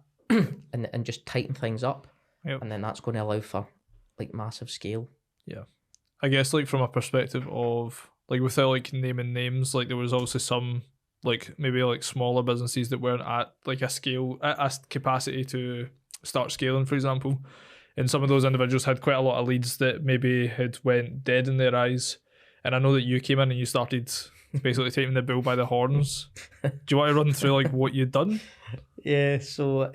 and just tighten things up. Yep. And then that's going to allow for like massive scale. Yeah. I guess like from a perspective of like without like naming names, like there was also some like maybe like smaller businesses that weren't at like a scale, at a capacity to start scaling, for example. And some of those individuals had quite a lot of leads that maybe had went dead in their eyes. And I know that you came in and you started basically taking the bull by the horns. Do you want to run through like what you'd done? Yeah, so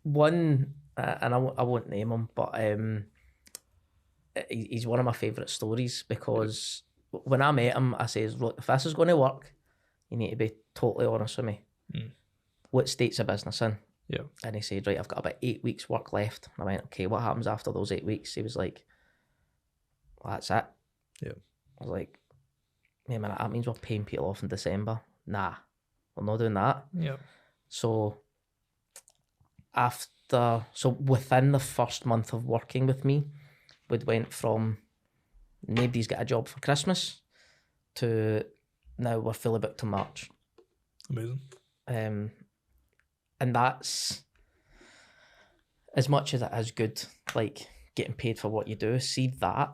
one, and I won't name him, but he's one of my favourite stories because when I met him, I says, look, if this is going to work, you need to be totally honest with me. What state's the business in? Yeah. And he said, right, I've got about 8 weeks work left. And I went, okay, what happens after those 8 weeks? He was like, well, that's it. Yeah. I was like, wait a minute, that means we're paying people off in December. Nah, we're not doing that. Yeah. So within the first month of working with me, we went from nobody's got a job for Christmas to now we're fully booked to March. Amazing. And that's, as much as it is good, like getting paid for what you do, see that.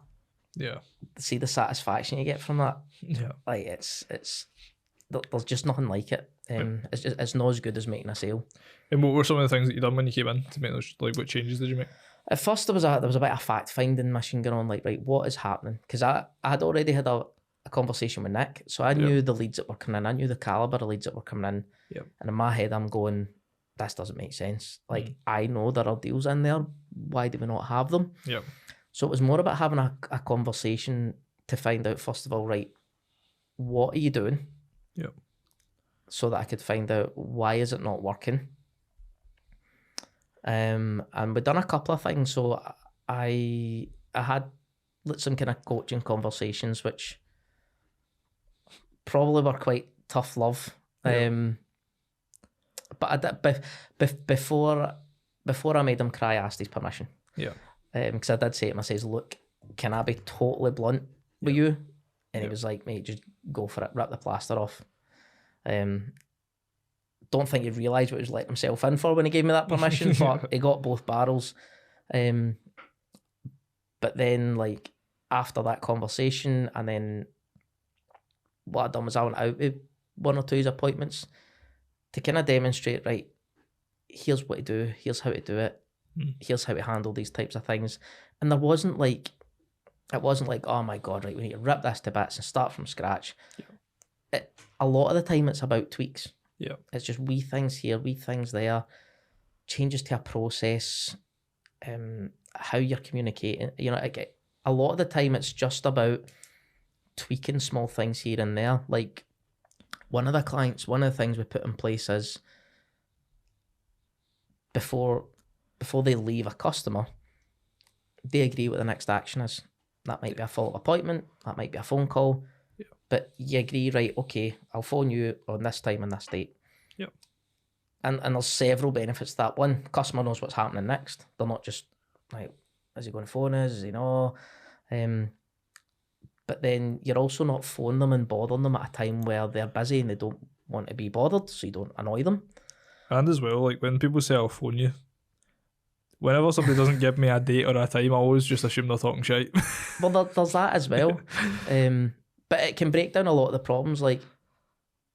Yeah. See the satisfaction you get from that. Yeah. Like it's there's just nothing like it. It's not as good as making a sale. And what were some of the things that you done when you came in to make those, like what changes did you make? At first there was a bit of fact finding mission going on, like, right, what is happening? Because I had already had a conversation with Nick, so I knew the leads that were coming in, I knew the caliber of leads that were coming in. Yeah. And in my head I'm going, this doesn't make sense. Like I know there are deals in there, why do we not have them? Yeah. So it was more about having a conversation to find out, first of all, right, what are you doing? Yeah. So that I could find out why is it not working. And we've done a couple of things. So I had some kind of coaching conversations, which probably were quite tough love. Yeah. But I did, before I made him cry, I asked his permission. Yeah. Because I did say to him, I says, look, can I be totally blunt with you? And he was like, mate, just go for it, rip the plaster off. Don't think he realised what he was letting himself in for when he gave me that permission, but he got both barrels. But then, like, after that conversation, and then what I'd done was I went out with one or two of his appointments to kind of demonstrate, right, here's what to do, here's how to do it, here's how to handle these types of things. And it wasn't like, oh my God, right, we need to rip this to bits and start from scratch. Yeah. A lot of the time it's about tweaks. Yeah. It's just wee things here, wee things there, changes to a process, how you're communicating. You know, a lot of the time it's just about tweaking small things here and there. Like one of the things we put in place is before they leave a customer, they agree what the next action is. That might be a follow-up appointment, that might be a phone call, but you agree, right, okay, I'll phone you on this time and this date. Yep. And there's several benefits to that. One, customer knows what's happening next. They're not just, like, Is he going to phone us? Is he not? But then you're also not phoning them and bothering them at a time where they're busy and they don't want to be bothered, so you don't annoy them. And as well, like when people say I'll phone you, whenever somebody doesn't give me a date or a time, I always just assume they're talking shit. Well, there's that as well. But it can break down a lot of the problems. Like,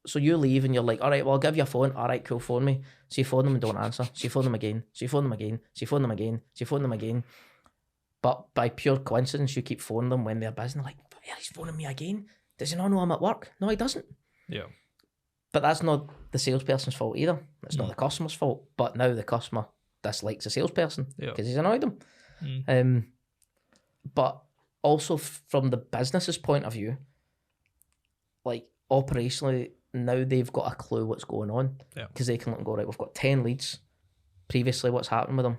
so you leave and you're like, all right, well, I'll give you a phone. All right, cool, phone me. So you phone them and don't answer. So you phone them again. So you phone them again. So you phone them again. So you phone them again. But by pure coincidence, you keep phoning them when they're busy. And they're like, yeah, he's phoning me again. Does he not know I'm at work? No, he doesn't. Yeah. But that's not the salesperson's fault either. It's not the customer's fault. But now the customer dislikes the salesperson because he's annoyed them. But also from the business's point of view, like operationally, now they've got a clue what's going on because they can look and go, right, we've got 10 leads. Previously, what's happened with them?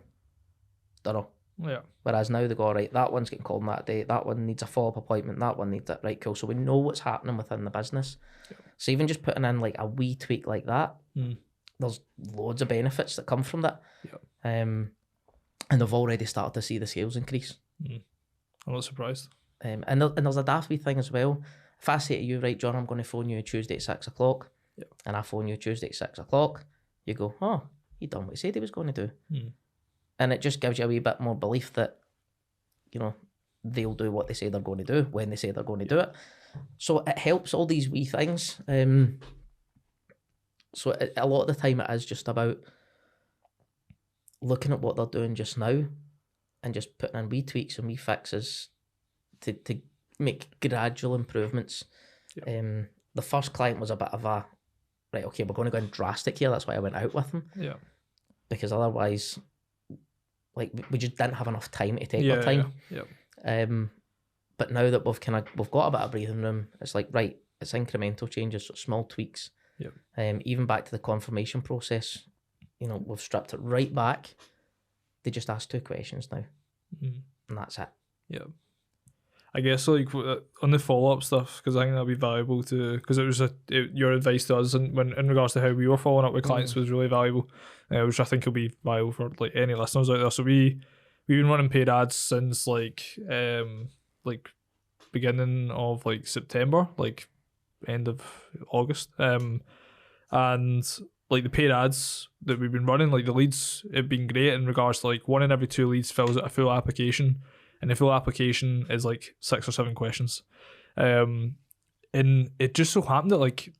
Don't know. Yeah. Whereas now they go, right, that one's getting called on that day, that one needs a follow-up appointment, that one needs it. Right, cool. So we know what's happening within the business. Yeah. So even just putting in like a wee tweak like that, there's loads of benefits that come from that. Yeah. And they've already started to see the sales increase. I'm not surprised. And there's a daft wee thing as well. If I say to you, right, John, I'm going to phone you Tuesday at 6 o'clock, and I phone you Tuesday at 6 o'clock, you go, oh, he done what he said he was going to do. And it just gives you a wee bit more belief that, you know, they'll do what they say they're going to do when they say they're going to do it. So it helps all these wee things. So a lot of the time it is just about looking at what they're doing just now and just putting in wee tweaks and wee fixes to make gradual improvements. The first client was a bit of a, right, okay, we're going to go in drastic here. That's why I went out with him. Yeah. Because otherwise, like, we just didn't have enough time to take our time. But now that we've got a bit of breathing room, it's like, right, it's incremental changes, so small tweaks. Even back to the confirmation process, you know, we've stripped it right back. They just ask 2 questions now, and that's it. Yeah. I guess like on the follow-up stuff, because I think that'll be valuable to, because it was your advice to us and when in regards to how we were following up with clients was really valuable, which I think will be valuable for like any listeners out there. So we've been running paid ads since like beginning of like September, like end of August, and like the paid ads that we've been running, like the leads have been great in regards to like 1 in every 2 leads fills out a full application. And the full application is like 6 or 7 questions. And it just so happened that like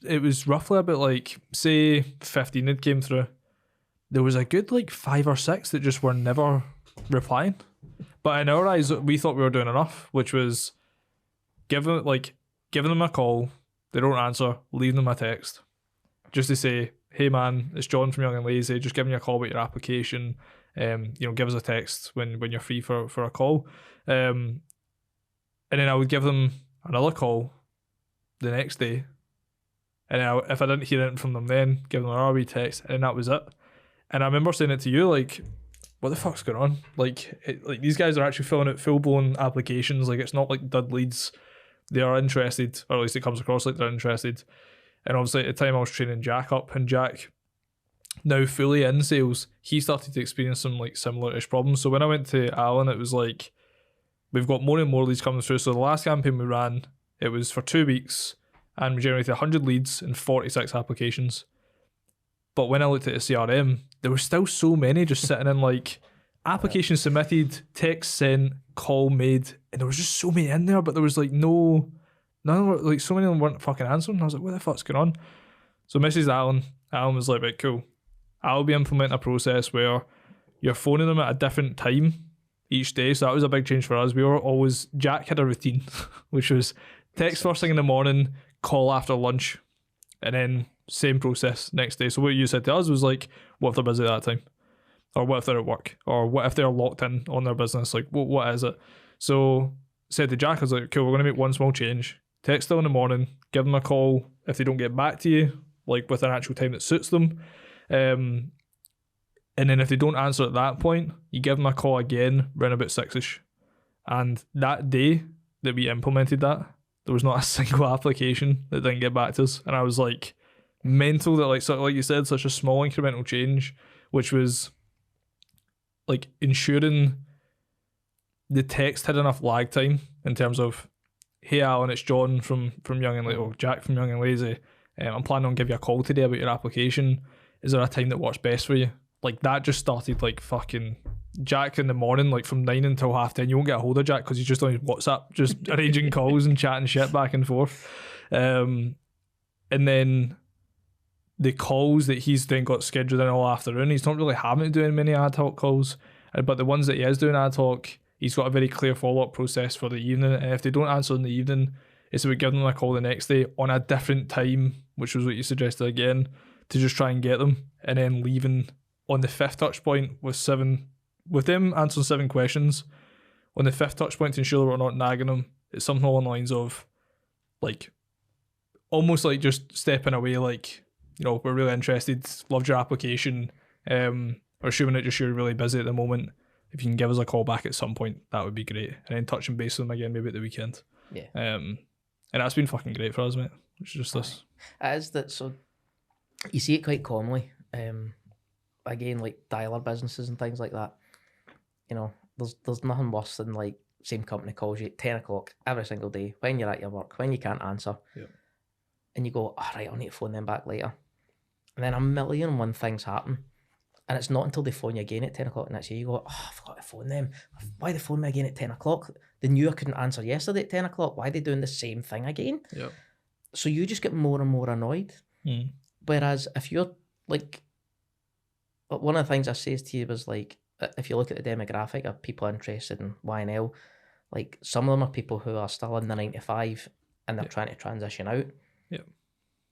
it was roughly about like, say 15 that came through. There was a good like 5 or 6 that just were never replying. But in our eyes, we thought we were doing enough, which was giving them a call, they don't answer, leaving them a text. Just to say, hey man, it's John from Young and Lazy, just giving you a call about your application. You know, give us a text when you're free for a call. And then I would give them another call the next day. And then if I didn't hear anything from them then, give them another wee text, and that was it. And I remember saying it to you, like, what the fuck's going on? Like these guys are actually filling out full-blown applications. Like, it's not like dud leads. They are interested, or at least it comes across like they're interested. And obviously at the time I was training Jack up, and Jack, now fully in sales, he started to experience some like similar-ish problems. So when I went to Allan, it was like, we've got more and more leads coming through. So the last campaign we ran, it was for 2 weeks, and we generated 100 leads and 46 applications. But when I looked at the CRM, there were still so many just sitting in like application submitted, text sent, call made, and there was just so many in there, but there was like none of them, like so many of them weren't fucking answering. I was like, what the fuck's going on? So Mrs. Allan was like, right, cool. I'll be implementing a process where you're phoning them at a different time each day. So that was a big change for us. We were always, Jack had a routine, which was text first thing in the morning, call after lunch, and then same process next day. So what you said to us was like, what if they're busy at that time? Or what if they're at work? Or what if they're locked in on their business? Like, what is it? So said to Jack, I was like, cool, we're going to make one small change. Text them in the morning, give them a call if they don't get back to you, like with an actual time that suits them. And then if they don't answer at that point, you give them a call again around about 6ish. And that day that we implemented that, there was not a single application that didn't get back to us. And I was like, mental that like you said, such a small incremental change, which was like ensuring the text had enough lag time in terms of, hey Alan, it's John from Young and Lazy, or Jack from Young and Lazy. I'm planning on giving you a call today about your application. Is there a time that works best for you? Like that just started like fucking Jack in the morning, like from 9 until 10:30. You won't get a hold of Jack because he's just on his WhatsApp, just arranging calls and chatting shit back and forth. And then the calls that he's then got scheduled in all afternoon, he's not really having to do many ad hoc calls, but the ones that he is doing ad hoc, he's got a very clear follow-up process for the evening, and if they don't answer in the evening, it's about giving them a call the next day on a different time, which was what you suggested again, to just try and get them, and then leaving on the 5th touch point with them answering 7 questions. On the 5th touch point, to ensure that we're not nagging them, it's something along the lines of, like, almost like just stepping away, like, you know, we're really interested, loved your application, or assuming that just you're really busy at the moment, if you can give us a call back at some point, that would be great. And then touching base with them again maybe at the weekend. Yeah. And that's been fucking great for us, mate. It's just this. It is that, so you see it quite commonly. Again, like dialer businesses and things like that. You know, there's nothing worse than like same company calls you at 10 o'clock every single day when you're at your work, when you can't answer. Yep. And you go, all right, I'll need to phone them back later. And then 1,000,001 things happen. And it's not until they phone you again at 10 o'clock the next year, you go, oh, I forgot to phone them. Why they phone me again at 10 o'clock? They knew I couldn't answer yesterday at 10 o'clock. Why are they doing the same thing again? Yep. So you just get more and more annoyed. Whereas if you're like, one of the things I says to you was like, if you look at the demographic of people interested in Y&L, like some of them are people who are still in the 9 to 5 and they're trying to transition out. Yep.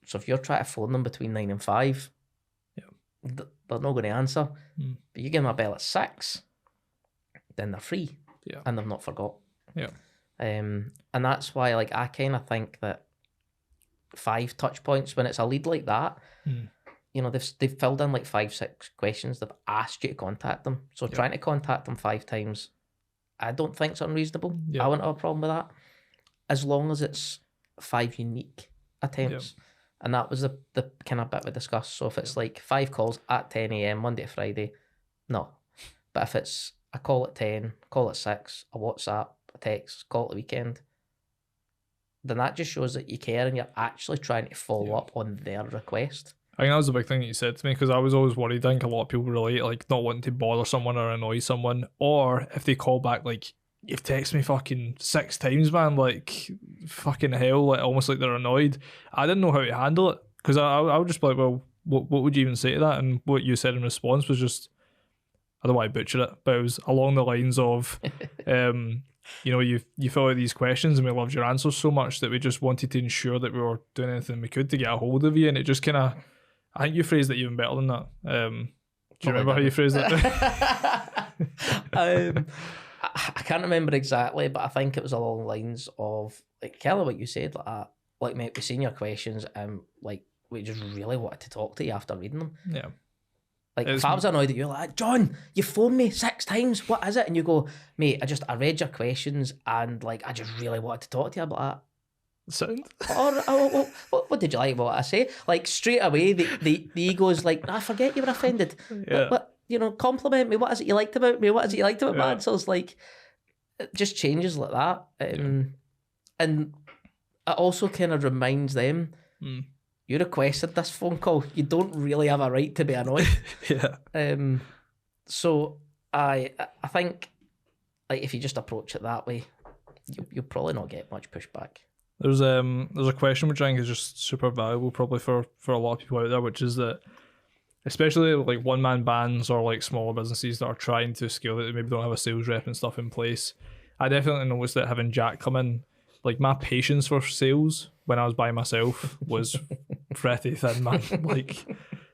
So if you're trying to phone them between 9 and 5, they're not going to answer. But you give them a bell at 6, then they're free. Yeah. And they've not forgot. Yeah. And that's why, like, I kind of think that 5 touch points, when it's a lead like that, you know, they've filled in like 5-6 questions. They've asked you to contact them. So trying to contact them 5 times, I don't think it's unreasonable. I wouldn't have a problem with that, as long as it's 5 unique attempts. And that was the kind of bit we discussed. So if it's like 5 calls at 10 a.m. Monday to Friday, no. But if it's a call at 10, call at 6, a WhatsApp, a text, call at the weekend, then that just shows that you care and you're actually trying to follow up on their request. I think that was the big thing that you said to me, because I was always worried. I think a lot of people relate, like, not wanting to bother someone or annoy someone, or if they call back, like, you've texted me fucking 6 times, man, like, fucking hell, like, almost like they're annoyed. I didn't know how to handle it, because I would just be like, well, what would you even say to that? And what you said in response was just, I don't want to butcher it, but it was along the lines of, you know, you fill out these questions and we loved your answers so much that we just wanted to ensure that we were doing anything we could to get a hold of you. And it just kind of, I think you phrased it even better than that. Do you remember how you phrased it? I can't remember exactly, but I think it was along the lines of, like, kind of what you said, like mate, we've seen your questions and, like, we just really wanted to talk to you after reading them. Yeah. Like, if I was annoyed at you, like, John, you phoned me 6 times, what is it? And you go, mate, I read your questions and, like, I just really wanted to talk to you about that. Sound? What did you like about what I say? Like, straight away, the ego's like, I forget you were offended. Yeah. But, you know, compliment me. What is it you liked about me? What is it you liked about my answers? Like, it just changes like that. And it also kind of reminds them, you requested this phone call. You don't really have a right to be annoyed. So I think, like, if you just approach it that way, you'll probably not get much pushback. There's a question which I think is just super valuable probably for a lot of people out there, which is that, especially like one-man bands or like smaller businesses that are trying to scale, that they maybe don't have a sales rep and stuff in place, I definitely noticed that having Jack come in, like, my patience for sales when I was by myself was pretty thin, man. Like,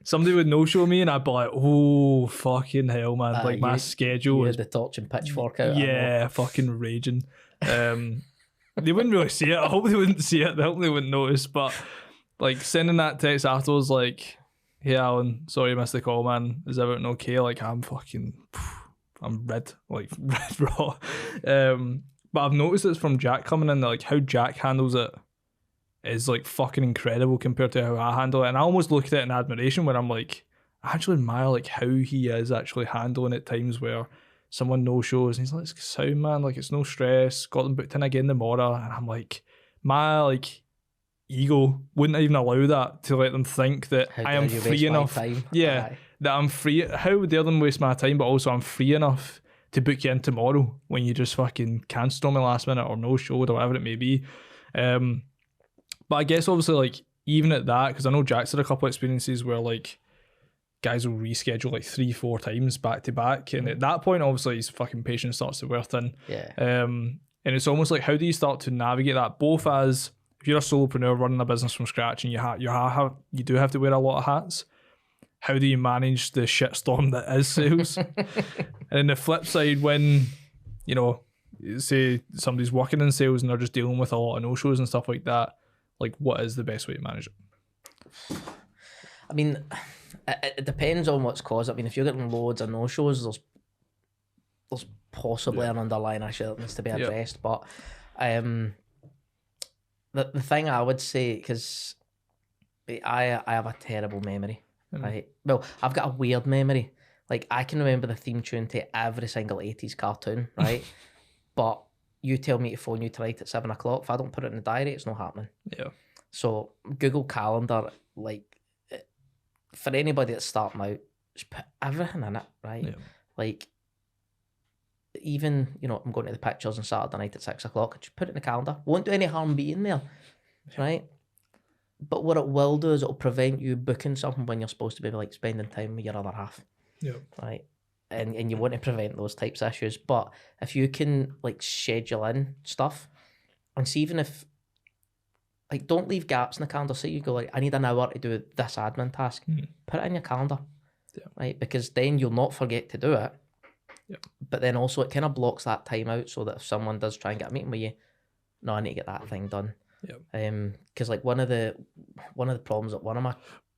somebody would no-show me and I'd be like, oh, fucking hell, man. Like, my schedule is... the torch and pitchfork out. Yeah, fucking raging. They wouldn't really see it. I hope they wouldn't see it. I hope they wouldn't notice. But, like, sending that text afterwards, like, hey, Alan, sorry I missed the call, man. Is everything okay? Like, I'm red. Like, red raw. But I've noticed it's from Jack coming in, like, how Jack handles it is, like, fucking incredible compared to how I handle it. And I almost look at it in admiration when I'm like, actually admire like how he is actually handling at times where someone no shows and he's like, it's sound, man, like it's no stress, got them booked in again tomorrow. And I'm like, my like ego wouldn't even allow that, to let them think that I am free enough. Yeah, that I'm free. How dare them waste my time, but also I'm free enough to book you in tomorrow when you just fucking cancelled on me last minute or no showed or whatever it may be. But I guess obviously like even at that, because I know Jack's had a couple of experiences where like guys will reschedule like 3-4 times back to back, and at that point obviously his fucking patience starts to wear thin. And it's almost like, how do you start to navigate that, both as if you're a solopreneur running a business from scratch and you do have to wear a lot of hats, how do you manage the shitstorm that is sales? And then the flip side, when, you know, say somebody's working in sales and they're just dealing with a lot of no-shows and stuff like that, like what is the best way to manage it? I mean, it depends on what's caused. I mean, if you're getting loads of no-shows, there's possibly an underlying issue that needs to be addressed. But the thing I would say, because I have a terrible memory, right? Well, I've got a weird memory. Like, I can remember the theme tune to every single 80s cartoon, right? But you tell me to phone you tonight at 7 o'clock. If I don't put it in the diary, it's not happening. Yeah. So Google Calendar, like, for anybody that's starting out, just put everything in it, right? Yeah. Like, even, you know, I'm going to the pictures on Saturday night at 6 o'clock, just put it in the calendar. Won't do any harm being there, right? But what it will do is it'll prevent you booking something when you're supposed to be like spending time with your other half. Yeah. Right. And you want to prevent those types of issues. But if you can like schedule in stuff, and see, even if like, don't leave gaps in the calendar. Say you go like, I need an hour to do this admin task. Put it in your calendar. Yeah. Right? Because then you'll not forget to do it. Yeah. But then also it kind of blocks that time out, so that if someone does try and get a meeting with you, no, I need to get that thing done. Yeah. Because like one of the problems that one of my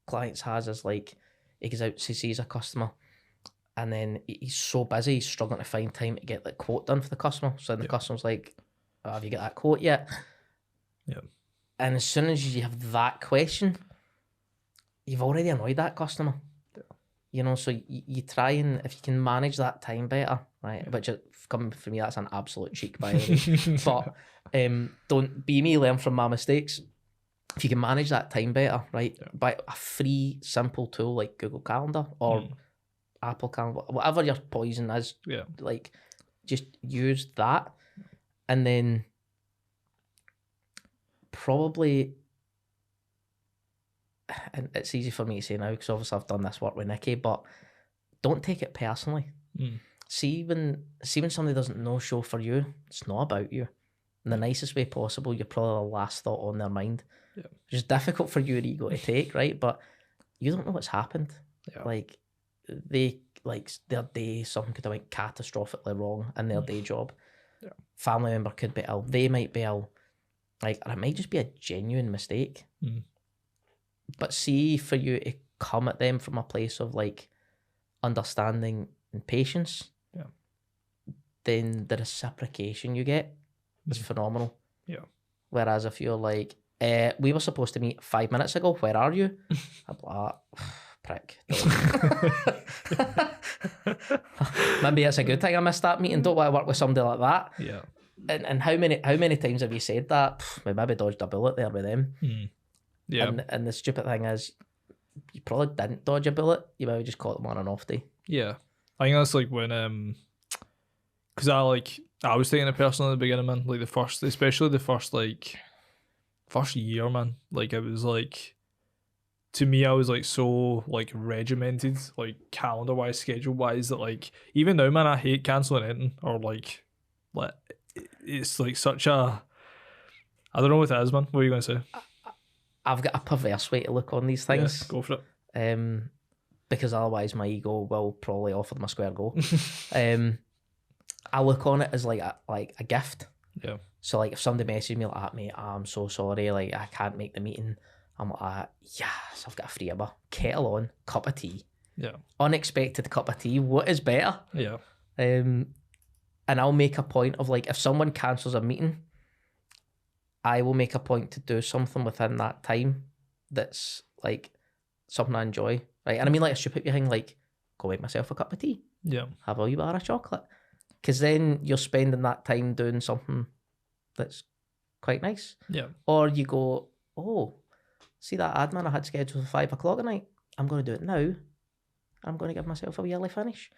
clients has is like, he goes out to sees a customer, and then he's so busy, he's struggling to find time to get the quote done for the customer. So then the customer's like, oh, have you got that quote yet? Yeah. And as soon as you have that question, you've already annoyed that customer. Yeah. You know, so you try, and if you can manage that time better, right? Yeah. Which, coming from me, that's an absolute cheek, by the way. But don't be me, learn from my mistakes. If you can manage that time better, right? Yeah. By a free, simple tool like Google Calendar or Apple Calendar, whatever your poison is, like, just use that. And then probably, and it's easy for me to say now because obviously I've done this work with Nikki, but don't take it personally. See when somebody doesn't no show for you, it's not about you. In the nicest way possible, you're probably the last thought on their mind. Yeah. Which is difficult for your ego to take, right? But you don't know what's happened. Yeah. Like, their day, something could have went catastrophically wrong in their day job. Yeah. Family member could be ill. They might be ill. Like, or it might just be a genuine mistake. But see, for you to come at them from a place of like understanding and patience, then the reciprocation you get is phenomenal. Yeah. Whereas if you're like, we were supposed to meet 5 minutes ago, where are you? I'm like, prick. Maybe it's a good thing I missed that meeting. Don't want to work with somebody like that. Yeah. And how many times have you said that? We maybe dodged a bullet there with them. Yeah. And the stupid thing is, you probably didn't dodge a bullet. You maybe just caught them on an off day. Yeah. I think that's like when because I was taking it personal at the beginning, man. Like especially the first year, man. Like, it was like, to me, I was like so like regimented, like calendar wise, schedule wise, that like even now, man, I hate cancelling anything, or like it's like such a, I don't know what it is, man. What are you gonna say? I've got a perverse way to look on these things. Yeah, go for it. Because otherwise my ego will probably offer them a square go. I look on it as like a gift. Yeah. So like if somebody messages me like, mate, I'm so sorry, like I can't make the meeting, I'm like, yes, I've got a free hour, kettle on, cup of tea. Yeah. Unexpected cup of tea. What is better? Yeah. And I'll make a point of like, if someone cancels a meeting, I will make a point to do something within that time that's like something I enjoy. right? And I mean like a stupid thing like go make myself a cup of tea, have a wee bar of chocolate, because then you're spending that time doing something that's quite nice. Or you go, oh, see that admin I had scheduled for 5 o'clock at night, I'm going to do it now. I'm going to give myself a wee early finish.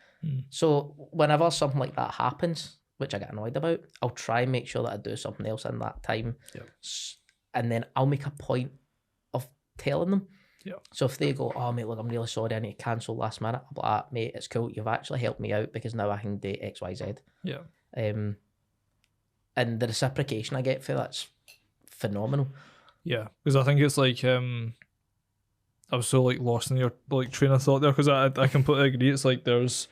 So whenever something like that happens, which I get annoyed about, I'll try and make sure that I do something else in that time. And then I'll make a point of telling them. So if they go, oh mate, look, I'm really sorry, I need to cancel last minute, I'm like, ah, mate, it's cool, you've actually helped me out because now I can do X, Y, Z. And the reciprocation I get for that's phenomenal. Because I think it's like I was so like lost in your like train of thought there, because I completely agree. It's like there's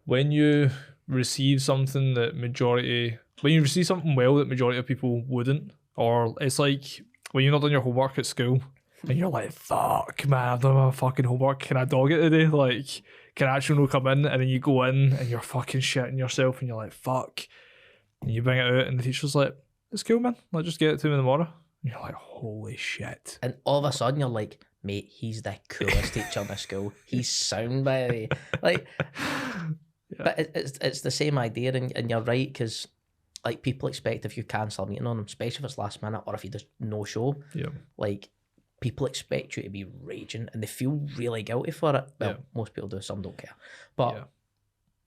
when you receive something that when you receive something well that majority of people wouldn't, or it's like when you're not done your homework at school and you're like, fuck man, I've done my fucking homework, can I dog it today? Like, can I actually not come in? And then you go in and you're fucking shitting yourself and you're like, fuck. And you bring it out and the teacher's like, it's cool man, like just get it to me tomorrow. And you're like, holy shit. And all of a sudden you're like, mate, he's the coolest teacher in the school. He's sound by the way. Like, but it's the same idea, and you're right, because like people expect if you cancel a meeting on them, especially if it's last minute or if you just no show, like people expect you to be raging and they feel really guilty for it. Well, most people do, some don't care. But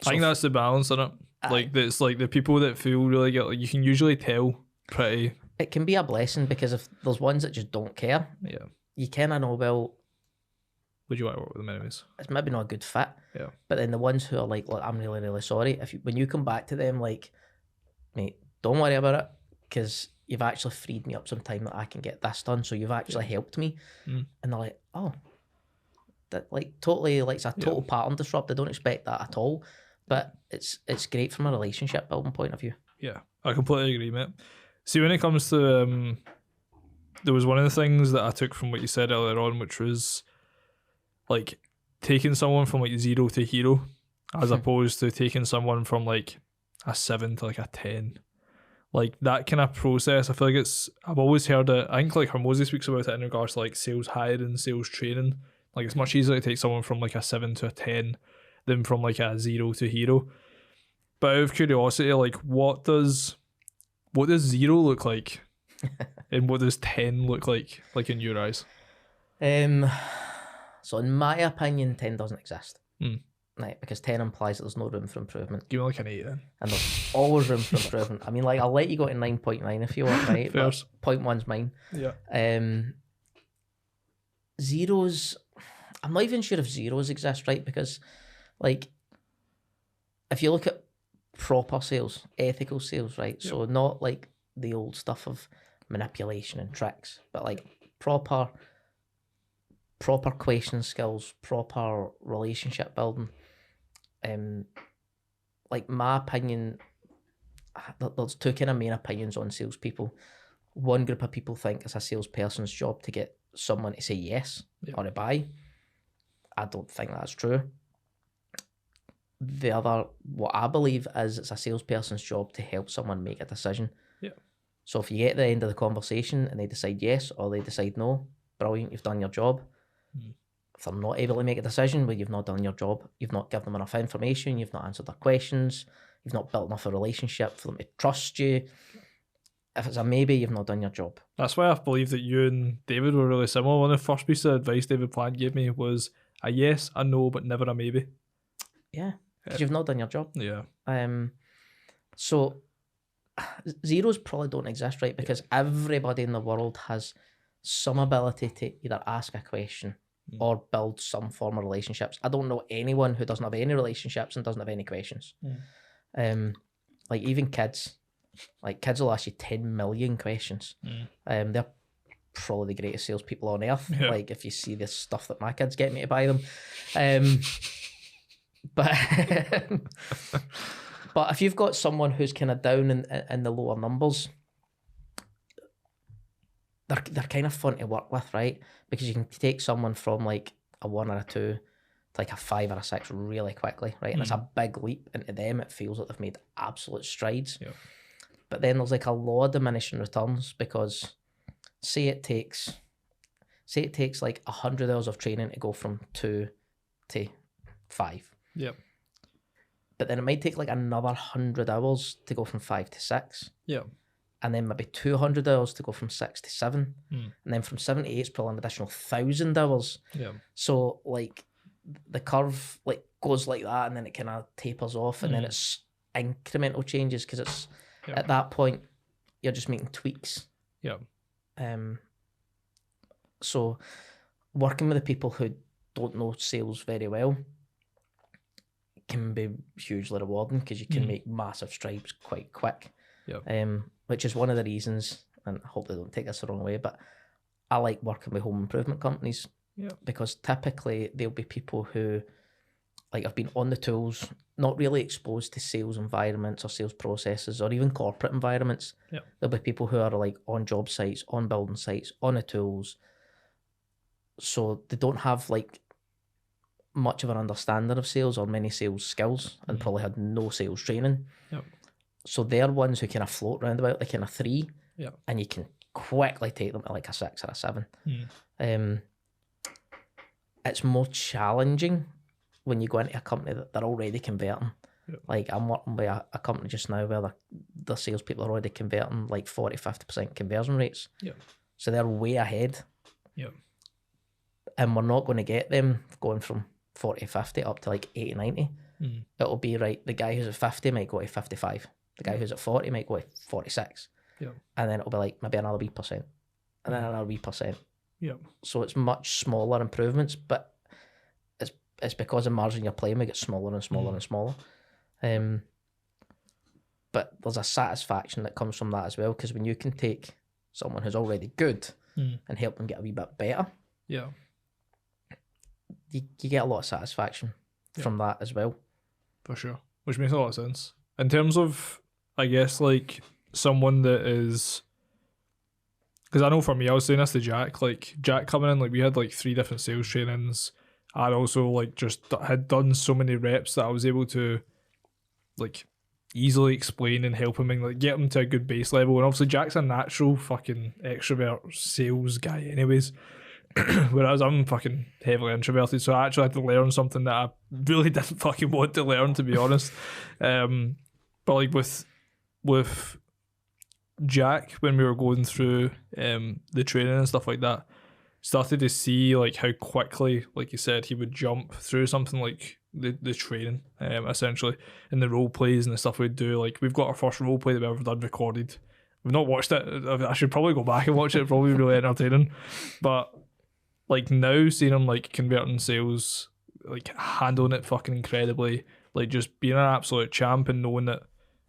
I think that's the balance in it. Like it's like the people that feel really guilty, you can usually tell pretty. It can be a blessing, because if there's ones that just don't care, you kind of know, well, would you want to work with them anyways? It's maybe not a good fit. But then the ones who are like, look, I'm really, really sorry. When you come back to them, like, mate, don't worry about it, because you've actually freed me up some time that I can get this done. So you've actually helped me. And they're like, oh, that like totally, like it's a total pattern disrupt. They don't expect that at all. But it's great from a relationship building point of view. Yeah, I completely agree, mate. See, when it comes to, there was one of the things that I took from what you said earlier on, which was like taking someone from like 0 to hero, as opposed to taking someone from like a 7 to like a 10. Like that kind of process, I feel like I've always heard it. I think like Hormozy speaks about it in regards to like sales hiring, sales training. Like it's much easier to take someone from like a 7 to a 10 than from like a 0 to hero. But out of curiosity, like what does 0 look like? And what does 10 look like in your eyes? So in my opinion, 10 doesn't exist. Right, because 10 implies that there's no room for improvement. Give me like an 8 then. And there's always room for improvement. I mean, like, I'll let you go to 9.9 if you want, right? But 0.1's mine. Zeros, I'm not even sure if zeros exist, right? Because, like, if you look at proper sales, ethical sales, right? So not like the old stuff of manipulation and tricks, but like proper question skills, proper relationship building. Like my opinion, there's two kind of main opinions on salespeople. One group of people think it's a salesperson's job to get someone to say yes or to buy. I don't think that's true. The other, what I believe is it's a salesperson's job to help someone make a decision. So if you get to the end of the conversation and they decide yes or they decide no, brilliant, you've done your job. If they're not able to make a decision, well, you've not done your job. You've not given them enough information. You've not answered their questions. You've not built enough of a relationship for them to trust you. If it's a maybe, you've not done your job. That's why I believe that you and David were really similar. One of the first pieces of advice David Plant gave me was a yes, a no, but never a maybe. Yeah, because you've not done your job. Yeah. So zeros probably don't exist, right? Because everybody in the world has some ability to either ask a question or build some form of relationships. I don't know anyone who doesn't have any relationships and doesn't have any questions. Like even kids. Like kids will ask you 10 million questions. They're probably the greatest salespeople on earth. Like if you see the stuff that my kids get me to buy them. But if you've got someone who's kind of down in the lower numbers, they're kind of fun to work with, right? Because you can take someone from like a 1 or a 2 to like a 5 or a 6 really quickly, right? And it's a big leap, and to them it feels like they've made absolute strides. But then there's like a law of diminishing returns, because say it takes say it takes like 100 hours of training to go from 2 to 5. Yep. But then it might take like another 100 hours to go from 5 to 6. Yep. And then maybe 200 hours to go from 6 to 7. And then from 7 to 8 is probably an additional 1,000 hours. Yeah. So like the curve like goes like that, and then it kind of tapers off, and then it's incremental changes, because it's at that point you're just making tweaks. Yeah. So working with the people who don't know sales very well can be hugely rewarding, because you can make massive strides quite quick. Yeah. Which is one of the reasons, and I hope they don't take this the wrong way, but I like working with home improvement companies. Yeah. Because typically there'll be people who like have been on the tools, not really exposed to sales environments or sales processes or even corporate environments. Yeah. There'll be people who are like on job sites, on building sites, on the tools. So they don't have like much of an understanding of sales or many sales skills, and probably had no sales training. Yep. So they're ones who kind of float around about like in a 3, and you can quickly take them to like a 6 or a 7. It's more challenging when you go into a company that they're already converting. Yep. Like I'm working with a company just now where the salespeople are already converting like 40-50% conversion rates. Yep. So they're way ahead. Yep. And we're not going to get them going from 40-50 up to like 80-90. It'll be right, the guy who's at 50 might go to 55. The guy who's at 40 might go to 46. Yep. And then it'll be like maybe another wee percent. And then another wee percent. Yep. So it's much smaller improvements, but it's because the margin you're playing with gets smaller and smaller and smaller. But there's a satisfaction that comes from that as well, because when you can take someone who's already good and help them get a wee bit better, you get a lot of satisfaction from that as well. For sure. Which makes a lot of sense. In terms of, I guess, like someone that is, because I know for me, I was saying this to Jack, like Jack coming in, like we had like 3 different sales trainings. I'd also like just had done so many reps that I was able to like easily explain and help him and like get him to a good base level. And obviously Jack's a natural fucking extrovert sales guy anyways. Whereas I'm fucking heavily introverted, so I actually had to learn something that I really didn't fucking want to learn, to be honest. But like with Jack, when we were going through the training and stuff like that, started to see like how quickly, like you said, he would jump through something like the training, essentially, and the role plays and the stuff we'd do. Like we've got our first role play that we've ever done recorded. We've not watched it. I should probably go back and watch it. It'd probably be really entertaining. But like now seeing him like converting sales, like handling it fucking incredibly, like just being an absolute champ, and knowing that,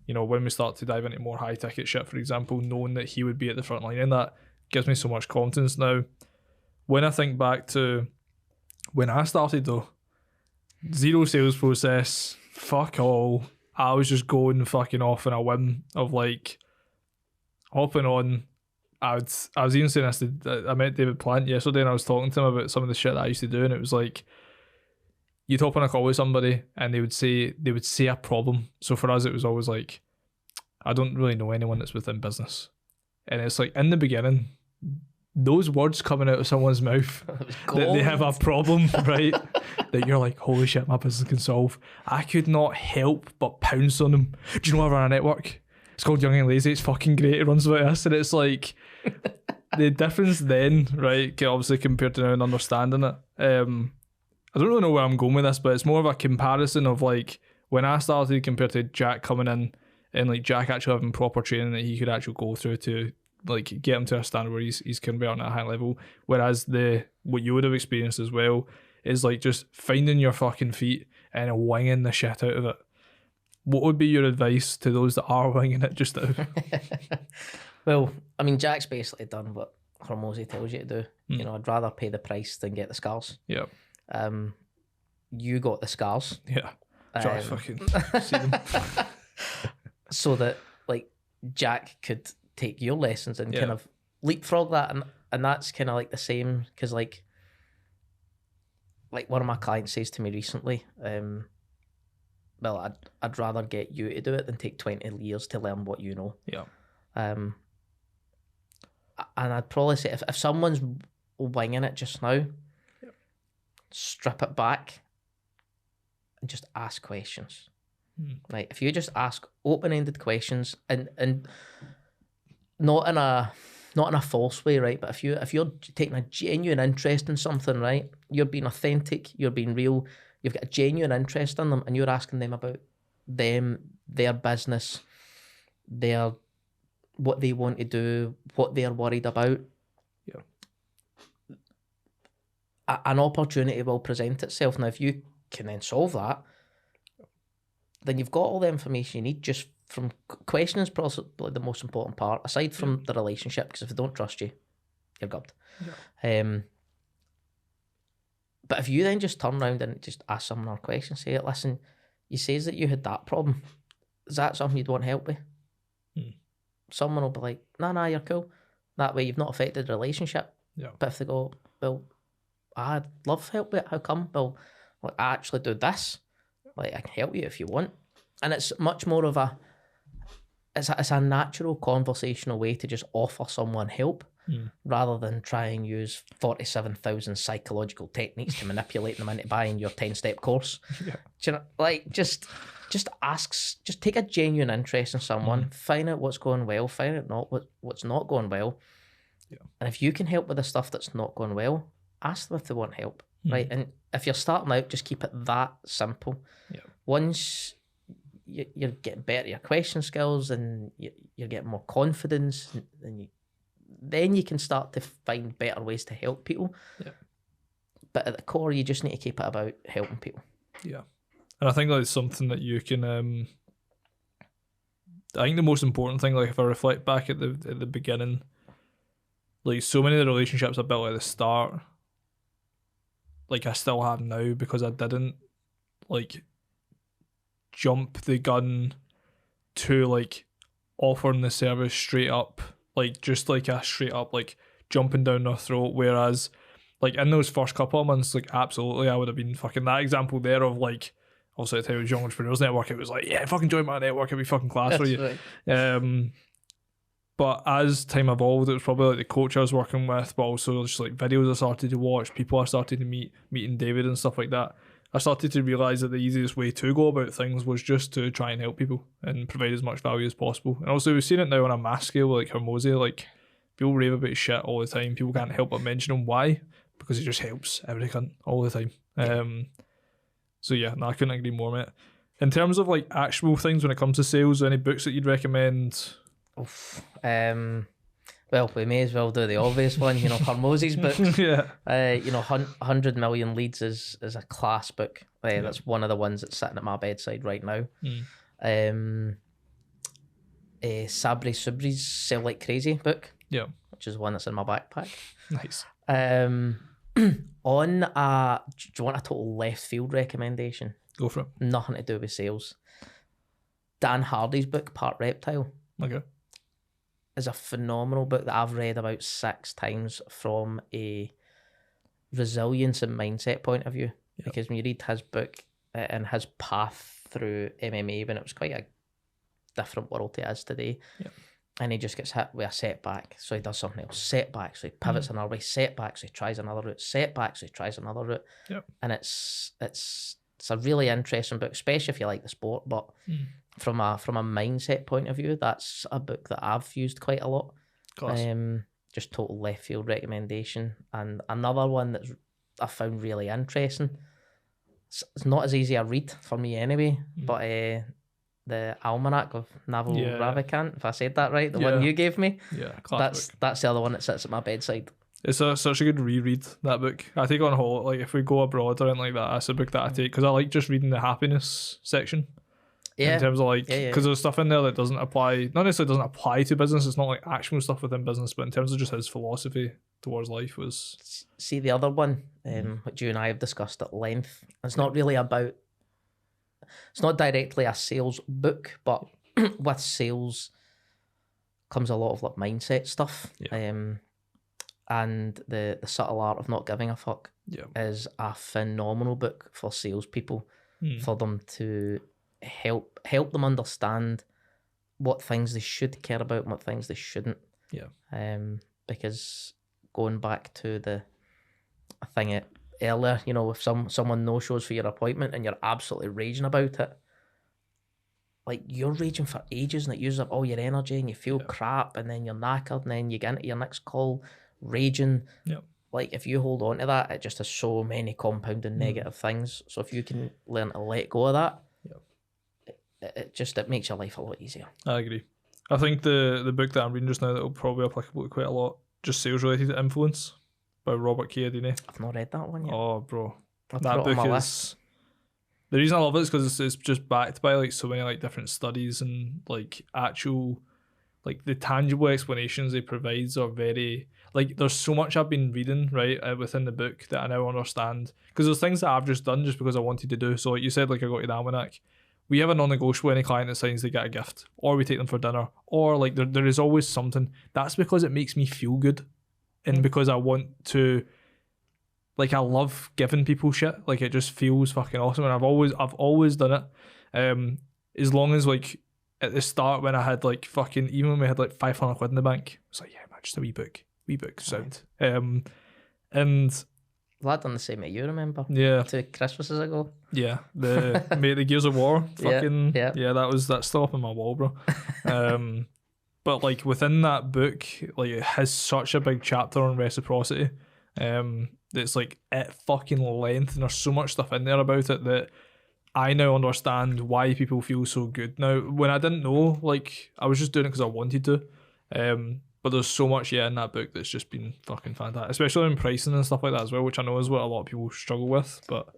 you know, when we start to dive into more high ticket shit, for example, knowing that he would be at the front line, and that gives me so much confidence now. When I think back to when I started though, zero sales process, fuck all. I was just going fucking off on a whim of like hopping on. I was even saying this to, I met David Plant yesterday, and I was talking to him about some of the shit that I used to do, and it was like, you'd hop on a call with somebody and they would say a problem. So for us, it was always like, I don't really know anyone that's within business. And it's like, in the beginning, those words coming out of someone's mouth, that they have a problem, right? That you're like, holy shit, my business can solve. I could not help but pounce on them. Do you know I run a network? It's called Young and Lazy. It's fucking great. It runs like this. And it's like, the difference then, right, obviously compared to now and understanding it. I don't really know where I'm going with this, but it's more of a comparison of like when I started compared to Jack coming in, and like Jack actually having proper training that he could actually go through to like get him to a standard where he's converting at a high level. Whereas what you would have experienced as well is like just finding your fucking feet and winging the shit out of it. What would be your advice to those that are winging it just now? Well, I mean, Jack's basically done what Hormozy tells you to do. You know, I'd rather pay the price than get the scars. Yeah. You got the scars. Yeah. Try to fucking see them. So that like Jack could take your lessons and kind of leapfrog that, and that's kind of like the same, because like one of my clients says to me recently, well, I'd rather get you to do it than take 20 years to learn what you know. Yeah. And I'd probably say if someone's winging it just now, strip it back and just ask questions. Right? If you just ask open-ended questions and not in a false way, right? But if you're taking a genuine interest in something, right? You're being authentic, you're being real, you've got a genuine interest in them, and you're asking them about them, their business, what they want to do, what they're worried about. An opportunity will present itself. Now, if you can then solve that, then you've got all the information you need. Just from questioning is probably the most important part, aside from the relationship, because if they don't trust you, you're gubbed. But if you then just turn around and just ask someone a question, say, listen, you says that you had that problem. Is that something you'd want help with? Someone will be like, nah, you're cool. That way you've not affected the relationship. But if they go, well, I'd love help with it. How come? Well, like, I actually do this. Like, I can help you if you want. And it's much more of it's a natural conversational way to just offer someone help rather than try and use 47,000 psychological techniques to manipulate them into buying your 10-step course. Do you know, like, just take a genuine interest in someone, find out what's going well, find out what's not going well. And if you can help with the stuff that's not going well, ask them if they want help, right? And if you're starting out, just keep it that simple. Once you're getting better at your question skills and you're getting more confidence, and then you can start to find better ways to help people. But at the core, you just need to keep it about helping people. And I think that's something that you can. I think the most important thing, like if I reflect back at the beginning, like so many of the relationships I built at the start, like I still have now, because I didn't like jump the gun to like offering the service straight up, like just like a straight up like jumping down their throat. Whereas like in those first couple of months, like absolutely I would have been fucking that example there of like, also at the time it was Young Entrepreneurs Network, it was like, yeah, fucking join my network, it'd be fucking class for you. Right. But as time evolved, it was probably like the coach I was working with, but also just like videos I started to watch, people I started to meeting David and stuff like that. I started to realise that the easiest way to go about things was just to try and help people and provide as much value as possible. And also we've seen it now on a mass scale, like Hermosi, like people rave about shit all the time. People can't help but mention them. Why? Because it just helps every cunt all the time. So yeah, no, I couldn't agree more, mate. In terms of like actual things when it comes to sales, any books that you'd recommend? Well, we may as well do the obvious one, Hermosi's books. 100 Million Leads is a class book. That's one of the ones that's sitting at my bedside right now. Sabri Subri's Sell Like Crazy book, which is one that's in my backpack. Nice. Do you want a total left field recommendation? Go for it. Nothing to do with sales. Dan Hardy's book, Part Reptile. Okay. Is a phenomenal book that I've read about 6 times from a resilience and mindset point of view. Because when you read his book and his path through MMA, when it was quite a different world to it is today, and he just gets hit with a setback, so he does something else. Setback, so he pivots another way. Setback, so he tries another route. Setback, so he tries another route. And it's a really interesting book, especially if you like the sport. But from a mindset point of view, that's a book that I've used quite a lot. Just total left field recommendation. And another one that I found really interesting. It's not as easy a read for me anyway, but the Almanac of Naval Ravikant, if I said that right, the one you gave me. That's the other one that sits at my bedside. It's such a good reread, that book. I take on whole, like if we go abroad or anything like that, that's a book that I take because I like just reading the happiness section. In terms of like, because there's stuff in there that doesn't apply, not necessarily doesn't apply to business, it's not like actual stuff within business, but in terms of just his philosophy towards life was... See the other one, which you and I have discussed at length, it's not really about, it's not directly a sales book, but with sales comes a lot of like mindset stuff. And the subtle art of not giving a fuck is a phenomenal book for salespeople, for them to help them understand what things they should care about and what things they shouldn't. Because going back to the thing earlier, you know, if someone no-shows for your appointment and you're absolutely raging about it, like, you're raging for ages and it uses up all your energy and you feel crap and then you're knackered and then you get into your next call raging. Yep. Like, if you hold on to that, it just has so many compounding negative things. So if you can learn to let go of that, it makes your life a lot easier. I agree. I think the book that I'm reading just now that will probably be applicable to quite a lot, just sales related influence, by Robert Cialdini. I've not read that one yet. Oh, bro, I'll that put it on book my is. list. The reason I love it is because it's just backed by like so many like different studies and like actual, like the tangible explanations he provides are very, like, there's so much I've been reading right within the book that I now understand, because there's things that I've just done just because I wanted to do. So like you said, like I got you the almanac. We have a non-negotiable. Any client that signs, they get a gift, or we take them for dinner, or like there is always something. That's because it makes me feel good, and because I want to. Like, I love giving people shit. Like, it just feels fucking awesome, and I've always done it. As long as, like, at the start when I had like fucking, even when we had like 500 quid in the bank, I was like, yeah, man, just a wee book sound. And Well, I'd done the same at you, remember? yeah, 2 Christmases ago. yeah, the Gears of War, fucking yeah. That's still up on my wall, bro. But like within that book, like it has such a big chapter on reciprocity. It's like at fucking length, and there's so much stuff in there about it that I now understand why people feel so good. Now, when I didn't know, like, I was just doing it because I wanted to. But there's so much in that book that's just been fucking fantastic, especially in pricing and stuff like that as well, which I know is what a lot of people struggle with. But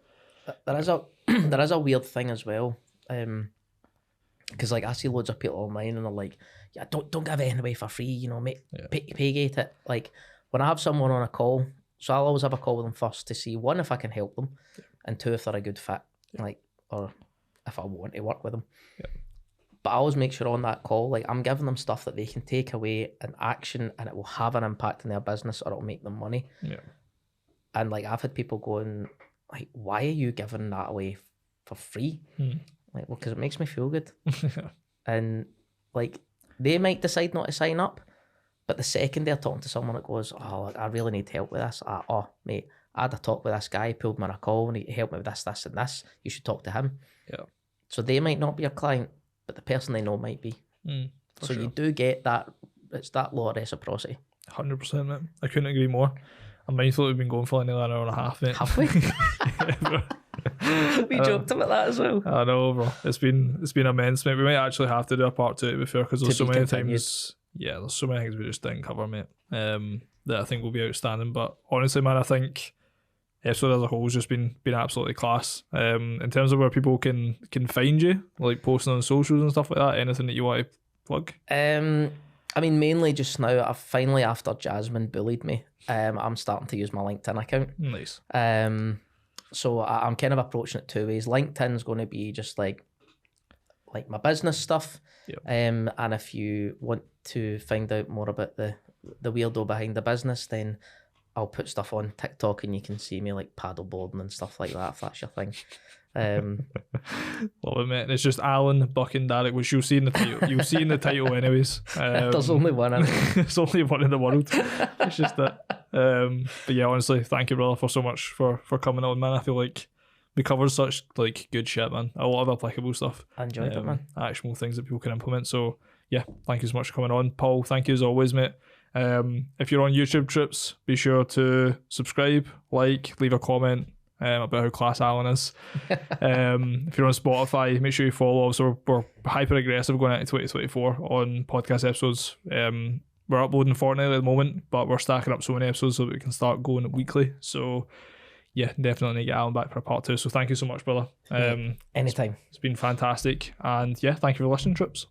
there is a weird thing as well, because like I see loads of people online and they're like, yeah, don't give anything away for free, you know, mate, pay gate it. Like, when I have someone on a call, so I'll always have a call with them first to see, 1, if I can help them, and 2, if they're a good fit, like, or if I want to work with them. But I always make sure on that call, like, I'm giving them stuff that they can take away and action, and it will have an impact in their business, or it'll make them money. And like, I've had people going like, why are you giving that away for free? Like, well, because it makes me feel good. And like, they might decide not to sign up, but the second they're talking to someone that goes, oh, like, I really need help with this. Oh, mate, I had a talk with this guy, he pulled me on a call, and he helped me with this, this, and this. You should talk to him. So they might not be a client, but the person they know might be. So sure. You do get that. It's that law of reciprocity. 100%, mate. I couldn't agree more. I'm mindful that we've been going for nearly an hour and a half, mate. Have we? We joked about that as well. I know, bro. It's been immense, mate. We might actually have to do a part 2 to be fair, because there's so many times. Yeah, there's so many things we just didn't cover, mate. That I think will be outstanding. But honestly, man, I think episode as a whole has just been absolutely class. In terms of where people can find you, like posting on socials and stuff like that, anything that you want to plug? I mean, mainly just now, I've finally, after Jasmine bullied me, I'm starting to use my LinkedIn account. Nice. So I'm kind of approaching it 2 ways. LinkedIn's going to be just like my business stuff. And if you want to find out more about the weirdo behind the business, then I'll put stuff on TikTok and you can see me like paddleboarding and stuff like that, if that's your thing. Love it, mate. It's just Allan Buchan-Darroch, which you'll see in the title. You'll see in the title anyways. There's only one in it. There's only one in the world. It's just that. But yeah, honestly, thank you, brother, for so much for coming on, man. I feel like we covered such like good shit, man. A lot of applicable stuff. I enjoyed it, man. Actionable things that people can implement. So yeah, thank you so much for coming on. Paul, thank you as always, mate. If you're on YouTube Trips, be sure to subscribe, like, leave a comment about how class Allan is. If you're on Spotify, make sure you follow us. We're hyper aggressive going into 2024 on podcast episodes. We're uploading fortnightly at the moment, but we're stacking up so many episodes so that we can start going weekly. So yeah, definitely get Allan back for part 2. So thank you so much, brother. Anytime. It's been fantastic. And yeah, thank you for listening, Trips.